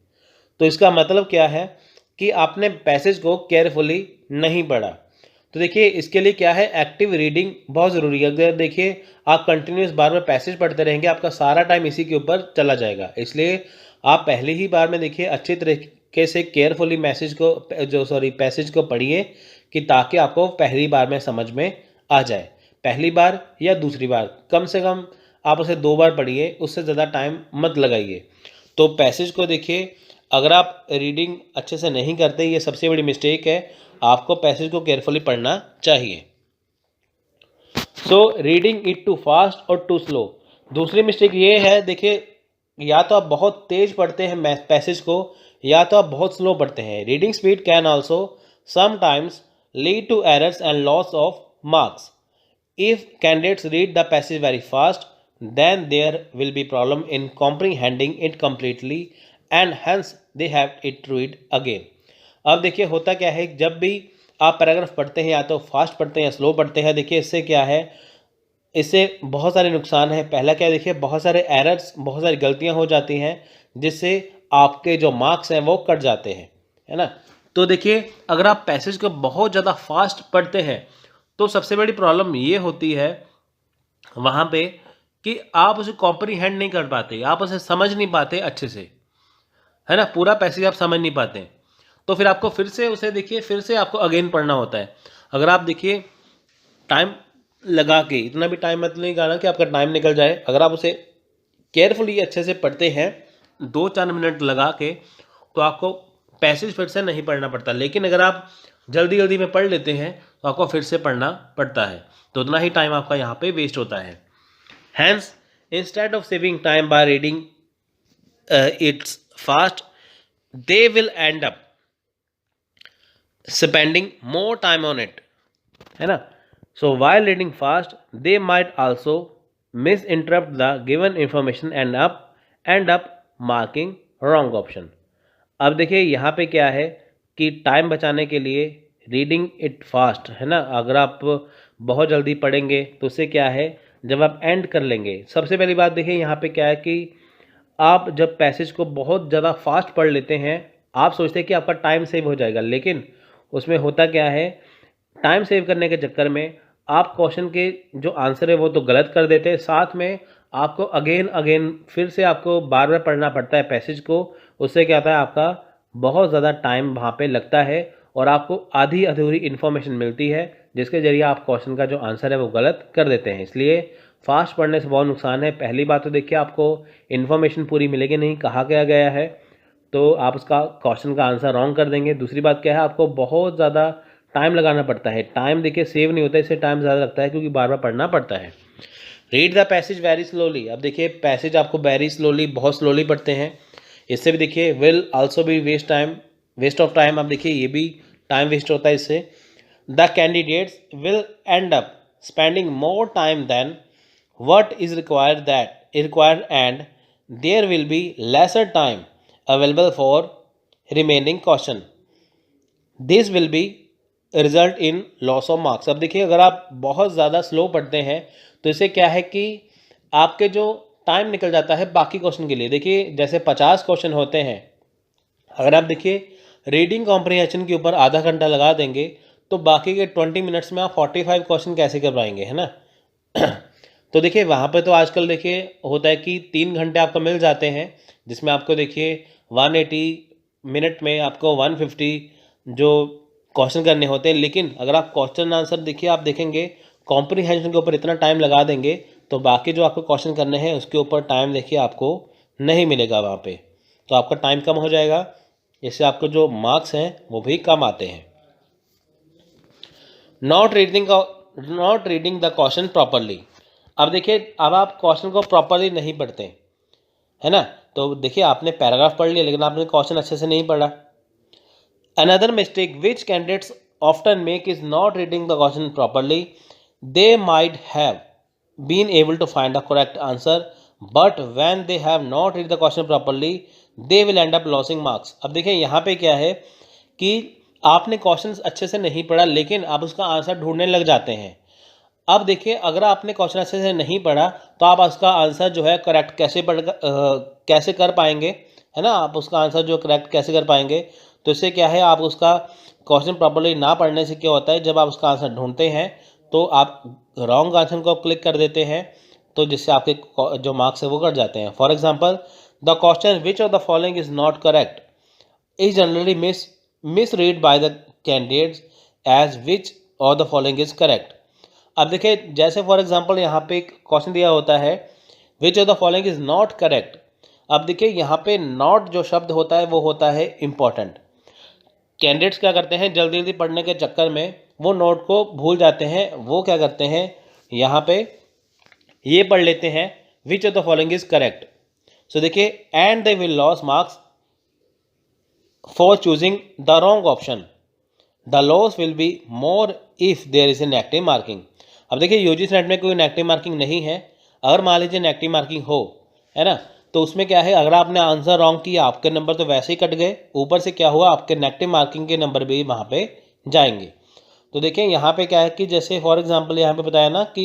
तो इसका मतलब क्या है कि आपने पैसेज को केयरफुली नहीं पढ़ा। तो देखिए इसके लिए क्या है, एक्टिव रीडिंग बहुत ज़रूरी है। अगर देखिए आप कंटिन्यूस बार बार पैसेज पढ़ते रहेंगे, आपका सारा टाइम इसी के ऊपर चला जाएगा। इसलिए आप पहली ही बार में देखिए अच्छी तरीके से केयरफुली पैसेज को पढ़िए कि ताकि आपको पहली बार में समझ में आ जाए। पहली बार या दूसरी बार, कम से कम आप उसे 2 बार पढ़िए, उससे ज़्यादा टाइम मत लगाइए। तो पैसेज को देखिए अगर आप रीडिंग अच्छे से नहीं करते, ये सबसे बड़ी मिस्टेक है, आपको पैसेज को केयरफुली पढ़ना चाहिए। So reading it too fast और टू स्लो। दूसरी मिस्टेक ये है, देखिए या तो आप बहुत तेज पढ़ते हैं पैसेज को या तो आप बहुत स्लो पढ़ते हैं। Reading speed can also sometimes lead to errors and loss of marks. If candidates read the passage very fast then there will be problem in comprehending it completely and hence they have it read again। अब देखिए होता क्या है, जब भी आप paragraph पढ़ते हैं या तो फास्ट पढ़ते हैं या स्लो पढ़ते हैं, देखिए इससे क्या है, इससे बहुत सारे नुकसान है। पहला क्या है, देखिए बहुत सारे एरर्स, बहुत सारी गलतियां हो जाती हैं जिससे आपके जो मार्क्स हैं वो कट जाते हैं, है ना। तो देखिए अगर आप पैसेज को बहुत ज़्यादा फास्ट पढ़ते हैं तो सबसे बड़ी प्रॉब्लम ये होती है वहाँ पे कि आप उसे कॉम्प्रीहेंड नहीं कर पाते, आप उसे समझ नहीं पाते अच्छे से, है ना। पूरा पैसेज आप समझ नहीं पाते, तो फिर आपको फिर से उसे देखिए फिर से आपको अगेन पढ़ना होता है। अगर आप देखिए टाइम लगा के, इतना भी टाइम मतलब नहीं करना कि आपका टाइम निकल जाए, अगर आप उसे केयरफुली अच्छे से पढ़ते हैं 2-4 मिनट लगा के, तो आपको पैसेज फिर से नहीं पढ़ना पड़ता। लेकिन अगर आप जल्दी जल्दी में पढ़ लेते हैं तो आपको फिर से पढ़ना पड़ता है, तो उतना ही टाइम आपका यहाँ पे वेस्ट होता है। Hence, instead of saving time by reading it fast, they will end up spending more time on it, है ना। So while reading fast, they might also misinterpret the given information and end up marking wrong option। अब देखिए यहाँ पे क्या है कि time बचाने के लिए रीडिंग इट फास्ट, है ना। अगर आप बहुत जल्दी पढ़ेंगे तो उससे क्या है, जब आप एंड कर लेंगे, सबसे पहली बात देखिए यहाँ पे क्या है कि आप जब पैसेज को बहुत ज़्यादा फास्ट पढ़ लेते हैं, आप सोचते हैं कि आपका टाइम सेव हो जाएगा, लेकिन उसमें होता क्या है, टाइम सेव करने के चक्कर में आप क्वेश्चन के जो आंसर है वो तो गलत कर देते हैं, साथ में आपको अगेन फिर से आपको बार बार पढ़ना पड़ता है पैसेज को। उससे क्या होता है, आपका बहुत ज़्यादा टाइम वहाँ पे लगता है और आपको आधी अधूरी इन्फॉर्मेशन मिलती है, जिसके ज़रिए आप क्वेश्चन का जो आंसर है वो गलत कर देते हैं। इसलिए फास्ट पढ़ने से बहुत नुकसान है। पहली बात तो देखिए आपको इन्फॉर्मेशन पूरी मिलेगी नहीं, कहा गया है तो आप उसका क्वेश्चन का आंसर रॉन्ग कर देंगे। दूसरी बात क्या है, आपको बहुत ज़्यादा टाइम लगाना पड़ता है, टाइम देखिए सेव नहीं होता, इससे टाइम ज़्यादा लगता है क्योंकि बार बार पढ़ना पड़ता है। Read the passage very slowly. अब देखिए पैसेज आपको वेरी स्लोली, बहुत स्लोली पढ़ते हैं, इससे भी देखिए विल आल्सो भी वेस्ट ऑफ टाइम। अब देखिए ये भी टाइम वेस्ट होता है इससे। The candidates will end up spending more time than what is required and there will be lesser time available for remaining question। this will be result in loss of marks। अब देखिए अगर आप बहुत ज़्यादा slow पढ़ते हैं तो इससे क्या है कि आपके जो टाइम निकल जाता है बाकी क्वेश्चन के लिए। देखिए जैसे 50 क्वेश्चन होते हैं, अगर आप देखिए रीडिंग कॉम्प्रिहेंशन के ऊपर आधा घंटा लगा देंगे तो बाकी के 20 मिनट्स में आप 45 क्वेश्चन कैसे कर पाएंगे, है ना। तो देखिए वहाँ पे तो आजकल देखिए होता है कि 3 घंटे आपको मिल जाते हैं, जिसमें आपको देखिए 180 मिनट में आपको 150 जो क्वेश्चन करने होते हैं। लेकिन अगर आप क्वेश्चन आंसर देखिए, आप देखेंगे कॉम्प्रिहेंशन के ऊपर इतना टाइम लगा देंगे तो बाकी जो आपको क्वेश्चन करने हैं उसके ऊपर टाइम देखिए आपको नहीं मिलेगा वहाँ पे, तो आपका टाइम कम हो जाएगा, इससे आपको जो मार्क्स हैं वो भी कम आते हैं। Not reading the question properly. अब देखिए अब आप क्वेश्चन को प्रॉपरली नहीं पढ़ते, है ना। तो देखिए आपने पैराग्राफ पढ़ लिया लेकिन आपने क्वेश्चन अच्छे से नहीं पढ़ा। Another mistake which candidates often make is not reading the question properly. They might have been able to find the correct answer but when they have not read the question properly they will end up losing marks. अब देखिए यहाँ पे क्या है कि आपने question अच्छे से नहीं पढ़ा लेकिन आप उसका आंसर ढूंढने लग जाते हैं। अब देखिए अगर आपने क्वेश्चन अच्छे से नहीं पढ़ा तो आप उसका आंसर जो है करेक्ट कैसे कर पाएंगे, है ना। आप उसका आंसर जो करेक्ट कैसे कर पाएंगे, तो इससे क्या है, आप उसका क्वेश्चन प्रॉपर्ली ना पढ़ने से क्या होता है, जब आप उसका आंसर ढूंढते हैं तो आप रॉन्ग आंसर को क्लिक कर देते हैं, तो जिससे आपके जो मार्क्स है वो कट जाते हैं। For example the question which of the following is not correct is generally misread by the candidates as which of the following is correct। अब देखिए जैसे फॉर एग्जांपल यहाँ पे एक क्वेश्चन दिया होता है which of the following is not correct। अब देखिए यहाँ पे नॉट जो शब्द होता है वो होता है इम्पॉर्टेंट। कैंडिडेट्स क्या करते हैं, जल्दी जल्दी पढ़ने के चक्कर में वो नोट को भूल जाते हैं, वो क्या करते हैं यहाँ पे ये पढ़ लेते हैं, which of the following is correct. So देखिए, and they will loss marks for choosing the wrong option, the loss will be more if there is a negative marking. अब देखिए यूजीसी नेट में कोई नेगेटिव मार्किंग नहीं है, अगर मान लीजिए नेगेटिव मार्किंग हो, है ना, तो उसमें क्या है, अगर आपने आंसर रॉन्ग किया आपके नंबर तो वैसे ही कट गए, ऊपर से क्या हुआ, आपके नेगेटिव मार्किंग के नंबर भी वहाँ पे जाएंगे। तो देखिए यहाँ पे क्या है कि जैसे फॉर एग्जांपल यहाँ पे बताया ना कि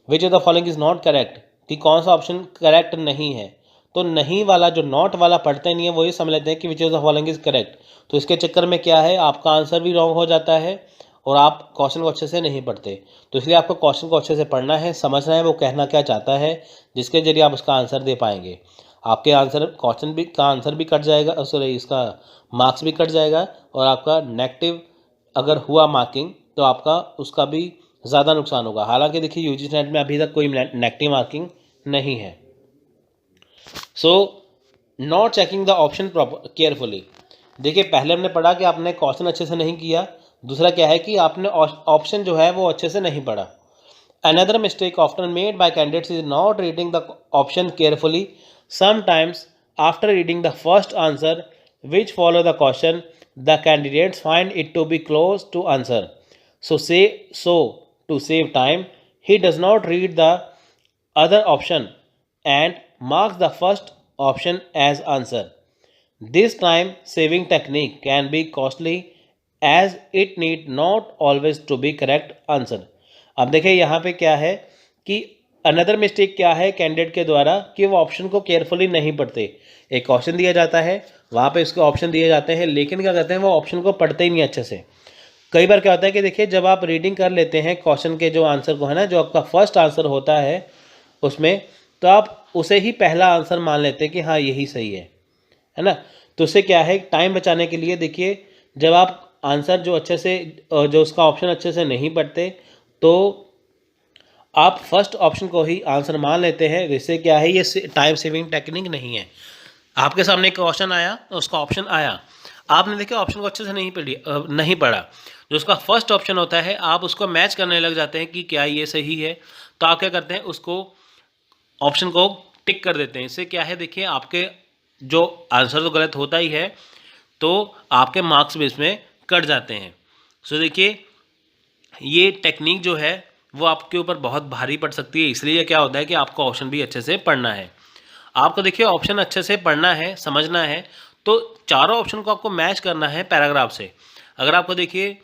विच of the following is not correct, कि कौन सा ऑप्शन करेक्ट नहीं है, तो नहीं वाला जो नॉट वाला पढ़ते नहीं है वो ये समझ लेते हैं कि विच of the following is correct. तो इसके चक्कर में क्या है, आपका आंसर भी रॉन्ग हो जाता है और आप क्वेश्चन को अच्छे से नहीं पढ़ते। तो इसलिए आपको क्वेश्चन को अच्छे से पढ़ना है, समझना है वो कहना क्या चाहता है, जिसके जरिए आप उसका आंसर दे पाएंगे। आपके आंसर क्वेश्चन भी का आंसर भी कट जाएगा, सॉरी इसका मार्क्स भी कट जाएगा, और आपका नेगेटिव अगर हुआ मार्किंग तो आपका उसका भी ज़्यादा नुकसान होगा। हालांकि देखिए यूजीसी नेट में अभी तक कोई नेगेटिव मार्किंग नहीं है। So not checking the option proper carefully, देखिए पहले हमने पढ़ा कि आपने क्वेश्चन अच्छे से नहीं किया, दूसरा क्या है कि आपने ऑप्शन जो है वो अच्छे से नहीं पढ़ा। Another mistake often made by candidates is not reading the option carefully. Sometimes, after reading the first answer which follow the question, the candidates find it to be close to answer. So to save time, he does not read the other option and marks the first option as answer. This time saving technique can be costly as it need not always to be correct answer. अब देखिए यहाँ पे क्या है कि another mistake क्या है candidate के द्वारा कि वो ऑप्शन को केयरफुली नहीं पढ़ते। एक क्वेश्चन दिया जाता है, वहाँ पे उसके ऑप्शन दिए जाते हैं, लेकिन क्या करते हैं वो ऑप्शन को पढ़ते ही नहीं अच्छे से। कई बार क्या होता है कि देखिए जब आप रीडिंग कर लेते हैं क्वेश्चन के जो आंसर को, है ना, जो आपका फर्स्ट आंसर होता है उसमें, तो आप उसे ही पहला आंसर मान लेते हैं कि हाँ यही सही है ना। तो उससे क्या है, टाइम बचाने के लिए देखिए जब आप आंसर जो अच्छे से जो उसका ऑप्शन अच्छे से नहीं पढ़ते तो आप फर्स्ट ऑप्शन को ही आंसर मान लेते हैं। जिससे क्या है, ये टाइम सेविंग टेक्निक नहीं है। आपके सामने एक क्वेश्चन आया, उसका ऑप्शन आया, आपने देखिए ऑप्शन को अच्छे से नहीं पढ़ा, जो उसका फर्स्ट ऑप्शन होता है आप उसको मैच करने लग जाते हैं कि क्या ये सही है। तो आप क्या करते हैं, उसको ऑप्शन को टिक कर देते हैं। इससे क्या है, देखिए आपके जो आंसर तो गलत होता ही है, तो आपके मार्क्स भी इसमें कट जाते हैं। सो देखिए ये टेक्निक जो है वो आपके ऊपर बहुत भारी पड़ सकती है। इसलिए क्या होता है कि आपको ऑप्शन भी अच्छे से पढ़ना है। आपको देखिए ऑप्शन अच्छे से पढ़ना है, समझना है, तो चारों ऑप्शन को आपको मैच करना है पैराग्राफ से। अगर आपको देखिए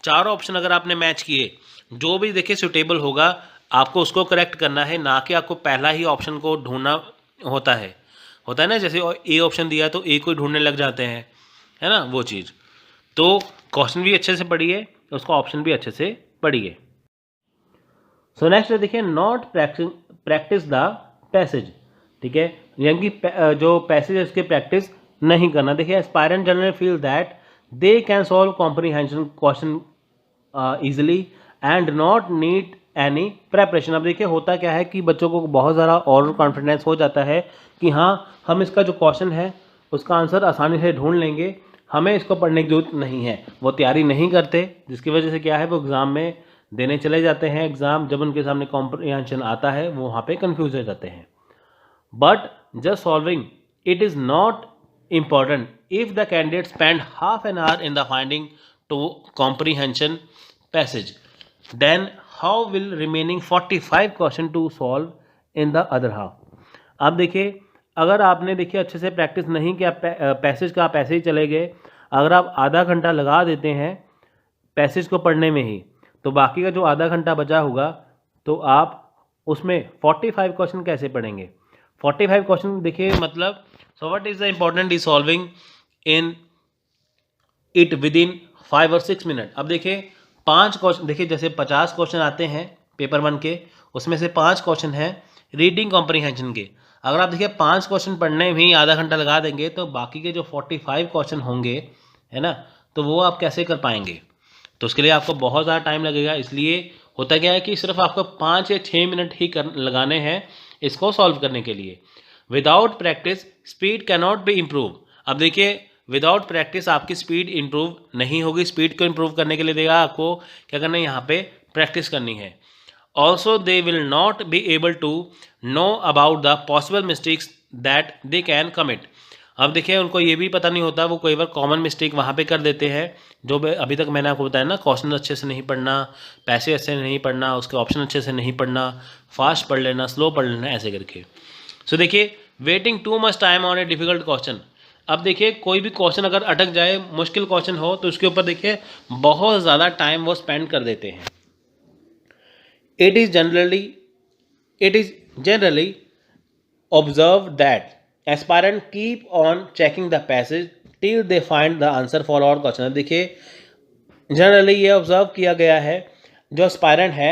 चारों ऑप्शन अगर आपने मैच किए, जो भी देखिए सूटेबल होगा आपको उसको करेक्ट करना है, ना कि आपको पहला ही ऑप्शन को ढूंढना होता है ना, जैसे ए ऑप्शन दिया तो ए को ढूंढने लग जाते हैं, है ना, वो चीज़। तो क्वेश्चन भी अच्छे से पढ़िए, उसका ऑप्शन भी अच्छे से पढ़िए। सो नेक्स्ट देखिए, नॉट प्रैक्टिस द पैसेज, ठीक है, यानी कि जो पैसेज है उसकी प्रैक्टिस नहीं करना। देखिए aspirant generally feel that they can solve comprehension question easily and not need any preparation. अब देखिए होता क्या है कि बच्चों को बहुत ज़्यादा ओवर कॉन्फिडेंस हो जाता है कि हाँ हम इसका जो क्वेश्चन है उसका आंसर आसानी से ढूंढ लेंगे, हमें इसको पढ़ने की जरूरत नहीं है। वो तैयारी नहीं करते, जिसकी वजह से क्या है वो एग्ज़ाम में देने चले जाते हैं। एग्ज़ाम जब उनके सामने कॉम्प्रीहेंशन आता है वो वहाँ पे कंफ्यूज हो जाते हैं। But just solving it is not important if the candidate spend half an hour in the finding to comprehension passage, then how will remaining 45 question to solve in the other half. अब देखिए अगर आपने देखिए अच्छे से practice नहीं किया passage का, आप ऐसे ही चले गए, अगर आप आधा घंटा लगा देते हैं पैसेज को पढ़ने में ही, तो बाकी का जो आधा घंटा बचा होगा तो आप उसमें 45 क्वेश्चन कैसे पढ़ेंगे। 45 क्वेश्चन देखिए मतलब, so what is the important is solving in it with in 5 और 6 मिनट। अब देखिए 5 क्वेश्चन, देखिए जैसे 50 क्वेश्चन आते हैं पेपर 1 के, उसमें से 5 क्वेश्चन हैं रीडिंग कॉम्प्रीहेंशन के। अगर आप देखिए 5 क्वेश्चन पढ़ने में ही आधा घंटा लगा देंगे तो बाकी के जो 45 क्वेश्चन होंगे, है ना, तो वो आप कैसे कर पाएंगे। तो उसके लिए आपको बहुत ज़्यादा टाइम लगेगा। इसलिए होता क्या है कि सिर्फ आपको 5 या 6 मिनट ही लगाने हैं इसको सॉल्व करने के लिए। Without practice speed can not be improve. अब देखिए विदाउट प्रैक्टिस आपकी स्पीड इम्प्रूव नहीं होगी। स्पीड को इम्प्रूव करने के लिए देगा आपको क्या करना है, यहाँ पे प्रैक्टिस करनी है। Also they will not be able to know about the possible mistakes that they can commit. अब देखिए उनको ये भी पता नहीं होता, वो कई बार कॉमन मिस्टेक वहाँ पे कर देते हैं, जो अभी तक मैंने आपको बताया ना, क्वेश्चन अच्छे से नहीं पढ़ना, पैसे अच्छे से नहीं पढ़ना, उसके ऑप्शन अच्छे से नहीं पढ़ना, फास्ट पढ़ लेना, स्लो पढ़ लेना, ऐसे करके। सो देखिए waiting to much time on a difficult question. अब देखिए कोई भी क्वेश्चन अगर अटक जाए, मुश्किल क्वेश्चन हो, तो उसके ऊपर देखिए बहुत ज़्यादा टाइम वो स्पेंड कर देते हैं। It is generally observe that aspirant keep on checking the passage till they find the answer for all question। देखिए जनरली ये ऑब्जर्व किया गया है, जो एस्पायरेंट है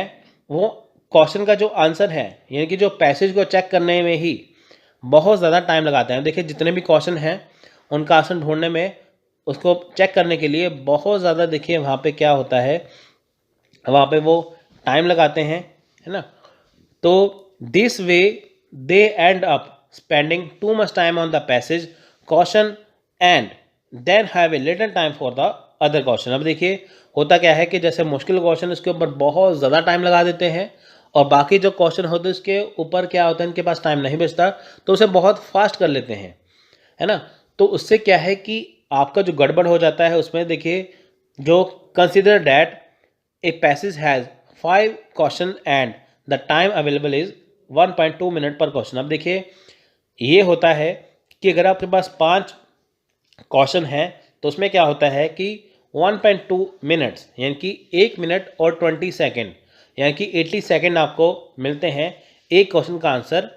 वो क्वेश्चन का जो आंसर है, यानी कि जो पैसेज को चेक करने में ही बहुत ज़्यादा टाइम लगाते हैं। देखिए जितने भी क्वेश्चन हैं उनका आंसर ढूंढने में, उसको चेक करने के लिए बहुत ज़्यादा देखिए वहाँ पे क्या होता है, वहाँ पे वो टाइम लगाते हैं, है ना। तो this way they end up spending too much time on the passage question and then have a little time for the other question. अब देखिए होता क्या है कि जैसे मुश्किल क्वेश्चन उसके ऊपर बहुत ज़्यादा टाइम लगा देते हैं, और बाकी जो क्वेश्चन होते हैं उसके ऊपर क्या होता है, इनके पास टाइम नहीं बचता, तो उसे बहुत फास्ट कर लेते हैं, है ना। तो उससे क्या है कि आपका जो गड़बड़ हो जाता है उसमें, देखिए जो consider that a passage has 5 question and the time available is 1.2 minute पर क्वेश्चन। अब देखिए ये होता है कि अगर आपके पास 5 क्वेश्चन है तो उसमें क्या होता है कि 1.2 मिनट्स यानी कि 1 मिनट और 20 सेकेंड यानी कि 80 सेकेंड आपको मिलते हैं एक क्वेश्चन का आंसर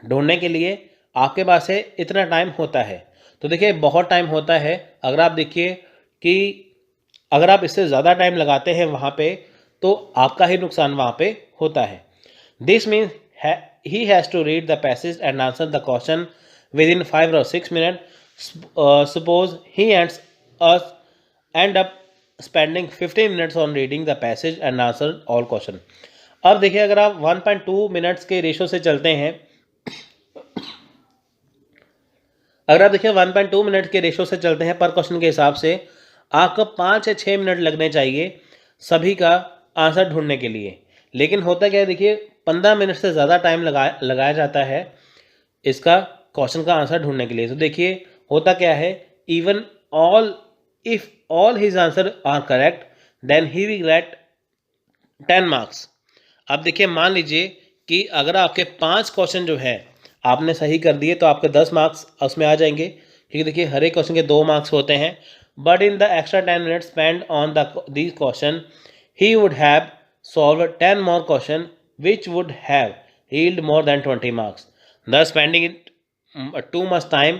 ढूंढने के लिए। आपके पास है इतना टाइम होता है, तो देखिए बहुत टाइम होता है। अगर आप देखिए कि अगर आप इससे ज़्यादा टाइम लगाते हैं वहाँ पे, तो आपका ही नुकसान वहाँ पे होता है। This means he has to read the passage and answer the question within 5 or 6 minutes. Suppose he end up spending 15 minutes on reading the passage and answer all question। अब देखिए अगर आप 1.2 मिनट्स के रेशो से चलते हैं, अगर आप देखिए 1.2 मिनट के रेशो से चलते हैं पर क्वेश्चन के हिसाब से, आपको 5 या 6 मिनट लगने चाहिए सभी का आंसर ढूंढने के लिए। लेकिन होता क्या है, देखिए 15 मिनट से ज़्यादा टाइम लगाया जाता है इसका क्वेश्चन का आंसर ढूंढने के लिए। तो देखिए होता क्या है, even if all his answer are correct then he will get 10 marks. अब देखिए मान लीजिए कि अगर आपके 5 क्वेश्चन जो है आपने सही कर दिए तो आपके 10 मार्क्स उसमें आ जाएंगे, क्योंकि देखिए हर एक क्वेश्चन के 2 मार्क्स होते हैं। But in the extra 10 minutes spend on these question he would have solved 10 more questions which would have yielded more than 20 marks. Thus spending too much time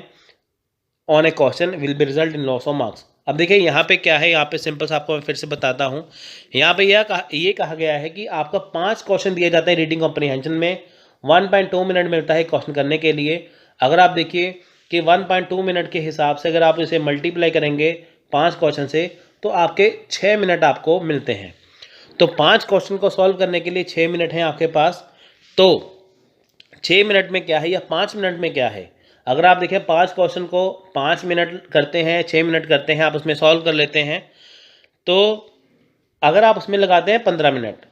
on a question will be result in loss of marks। अब देखिए यहाँ पे क्या है, यहाँ पे simple सा आपको मैं फिर से बताता हूँ। यहाँ पे ये कहा गया है कि आपका 5 क्वेश्चन दिए जाते हैं रीडिंग कॉम्प्रीहेंशन में, 1.2 मिनट मिलता है क्वेश्चन करने के लिए। अगर आप देखिए कि 1.2 मिनट के हिसाब से अगर आप इसे मल्टीप्लाई करेंगे 5 क्वेश्चन से, तो आपके 6 मिनट आपको मिलते हैं। तो 5 क्वेश्चन को सॉल्व करने के लिए 6 मिनट हैं आपके पास। तो 6 मिनट में क्या है या 5 मिनट में क्या है, अगर आप देखें 5 क्वेश्चन को 5 मिनट करते हैं, 6 मिनट करते हैं, आप उसमें सॉल्व कर लेते हैं, तो अगर आप उसमें लगाते हैं 15 मिनट,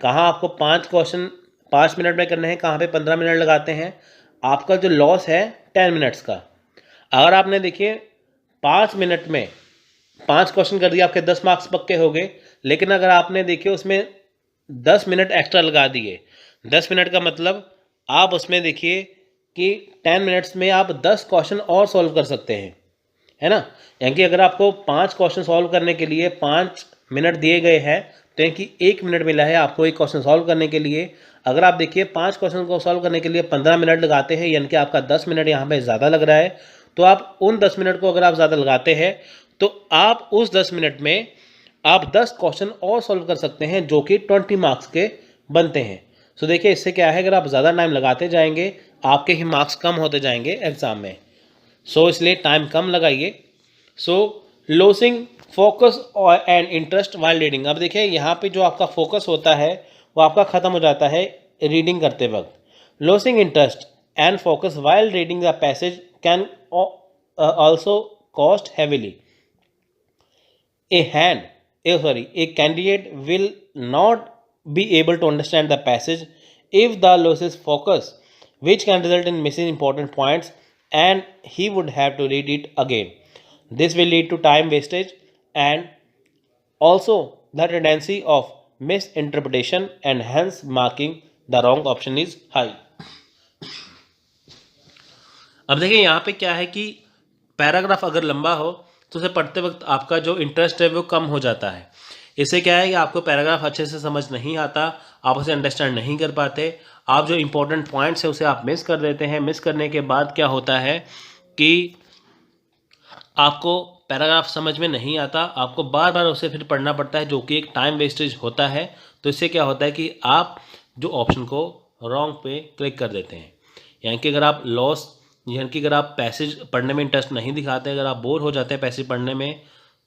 कहाँ आपको 5 क्वेश्चन 5 मिनट में करने हैं, कहाँ पे 15 मिनट लगाते हैं, आपका जो लॉस है 10 मिनट्स का। अगर आपने देखिए 5 मिनट में 5 क्वेश्चन कर दिया, आपके 10 मार्क्स पक्के हो गए। लेकिन अगर आपने देखिए उसमें 10 मिनट एक्स्ट्रा लगा दिए, 10 मिनट का मतलब आप उसमें देखिए कि 10 मिनट्स में आप 10 क्वेश्चन और सॉल्व कर सकते हैं, है ना। यानी कि अगर आपको 5 क्वेश्चन सॉल्व करने के लिए 5 मिनट दिए गए हैं, तो यानी कि 1 मिनट मिला है आपको एक क्वेश्चन सॉल्व करने के लिए। अगर आप देखिए 5 क्वेश्चन को सॉल्व करने के लिए 15 मिनट लगाते हैं, यानी कि आपका 10 मिनट यहाँ पे ज़्यादा लग रहा है। तो आप उन 10 मिनट को अगर आप ज़्यादा लगाते हैं, तो आप उस 10 मिनट में आप 10 क्वेश्चन और सॉल्व कर सकते हैं, जो कि 20 मार्क्स के बनते हैं। सो देखिए इससे क्या है, अगर आप ज़्यादा टाइम लगाते जाएंगे आपके ही मार्क्स कम होते जाएंगे एग्ज़ाम में। सो इसलिए टाइम कम लगाइए। So losing focus and interest while reading. अब देखिए यहाँ पे जो आपका फोकस होता है वो आपका ख़त्म हो जाता है रीडिंग करते वक्त। Losing interest and focus while reading the passage can also cost heavily. A candidate will not be able to understand the passage if the loses focus, which can result in missing important points, and he would have to read it again. This will lead to time wastage and also the tendency of misinterpretation, and hence marking the wrong option is high. अब देखिए यहाँ पे क्या है कि paragraph अगर लंबा हो तो उसे पढ़ते वक्त आपका जो इंटरेस्ट है वो कम हो जाता है। इससे क्या है कि आपको पैराग्राफ अच्छे से समझ नहीं आता, आप उसे अंडरस्टैंड नहीं कर पाते, आप जो इम्पोर्टेंट पॉइंट्स है उसे आप मिस कर देते हैं। मिस करने के बाद क्या होता है कि आपको पैराग्राफ समझ में नहीं आता, आपको बार बार उसे फिर पढ़ना पड़ता है, जो कि एक टाइम वेस्टेज होता है। तो इससे क्या होता है कि आप जो ऑप्शन को रॉन्ग पे क्लिक कर देते हैं। यानी कि अगर आप लॉस, यानी कि अगर आप पैसेज पढ़ने में इंटरेस्ट नहीं दिखाते, अगर आप बोर हो जाते हैं पैसेज पढ़ने में,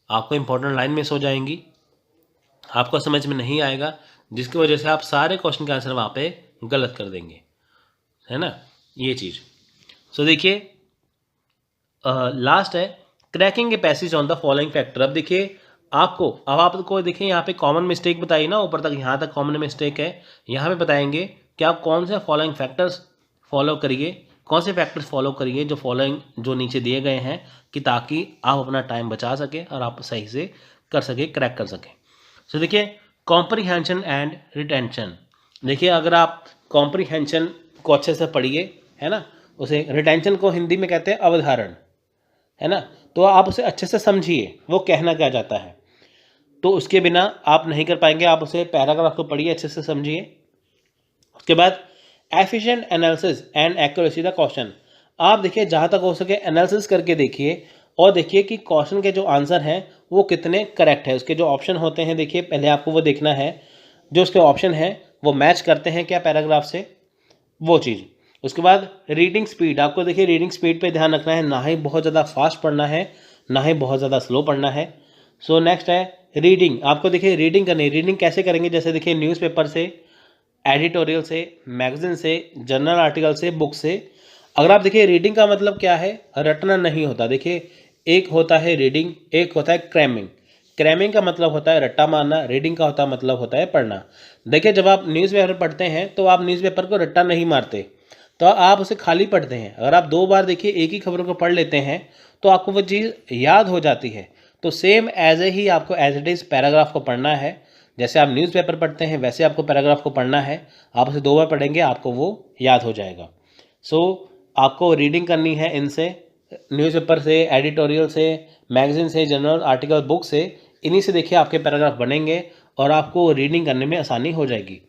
आपको इंपॉर्टेंट लाइन मिस हो जाएंगी, आपको समझ में नहीं आएगा, जिसकी वजह से आप सारे क्वेश्चन के आंसर वहाँ पे गलत कर देंगे, है ना, ये चीज़। सो देखिए लास्ट है cracking a passage on the following factor. अब देखिए अब आपको देखिए यहाँ पे कॉमन मिस्टेक बताई ना, ऊपर तक यहाँ तक कॉमन मिस्टेक है। यहाँ पे बताएंगे कि आप कौन से फॉलोइंग फैक्टर्स फॉलो करिए, कौन से फैक्टर्स फॉलो करिए जो फॉलोइंग जो नीचे दिए गए हैं, कि ताकि आप अपना टाइम बचा सकें और आप सही से कर सकें, क्रैक कर सकें। सो देखिए कॉम्प्रीहेंशन एंड रिटेंशन। देखिए अगर आप कॉम्प्रीहेंशन को अच्छे से पढ़िए, है ना, उसे रिटेंशन को हिंदी में कहते हैं अवधारण, है ना, तो आप उसे अच्छे से समझिए वो कहना क्या चाहता है। तो उसके बिना आप नहीं कर पाएंगे, आप उसे पैराग्राफ को पढ़िए, अच्छे से समझिए। उसके बाद efficient analysis and accuracy the question. आप देखिए जहाँ तक हो सके एनालिसिस करके देखिए और देखिए कि क्वेश्चन के जो आंसर हैं वो कितने करेक्ट है। उसके जो ऑप्शन होते हैं देखिए पहले आपको वो देखना है, जो उसके ऑप्शन हैं वो मैच करते हैं क्या पैराग्राफ से, वो चीज़। उसके बाद रीडिंग स्पीड, आपको देखिए रीडिंग स्पीड पे ध्यान रखना है, ना ही बहुत ज़्यादा फास्ट पढ़ना है ना ही बहुत ज़्यादा स्लो पढ़ना है। सो नेक्स्ट है रीडिंग, आपको देखिए रीडिंग करनी है। रीडिंग कैसे करेंगे, जैसे देखिए न्यूज़पेपर से, एडिटोरियल से, मैगजीन से, जर्नल आर्टिकल से, बुक से। अगर आप देखिए रीडिंग का मतलब क्या है, रटना नहीं होता। देखिए एक होता है रीडिंग, एक होता है क्रैमिंग। क्रैमिंग का मतलब होता है रट्टा मारना, रीडिंग का मतलब होता है पढ़ना। देखिए जब आप न्यूज़पेपर पढ़ते हैं तो आप न्यूज़पेपर को रट्टा नहीं मारते, तो आप उसे खाली पढ़ते हैं। अगर आप 2 बार देखिए एक ही खबरों को पढ़ लेते हैं तो आपको वो चीज़ याद हो जाती है। तो सेम एज ए ही आपको एज इट इज़ पैराग्राफ को पढ़ना है। जैसे आप न्यूज़पेपर पढ़ते हैं वैसे आपको पैराग्राफ को पढ़ना है। आप उसे 2 बार पढ़ेंगे, आपको वो याद हो जाएगा। सो आपको रीडिंग करनी है इनसे, न्यूज़पेपर से, एडिटोरियल से, मैगजीन से, जर्नल आर्टिकल, बुक से। इन्हीं से देखिए आपके पैराग्राफ बनेंगे और आपको रीडिंग करने में आसानी हो जाएगी।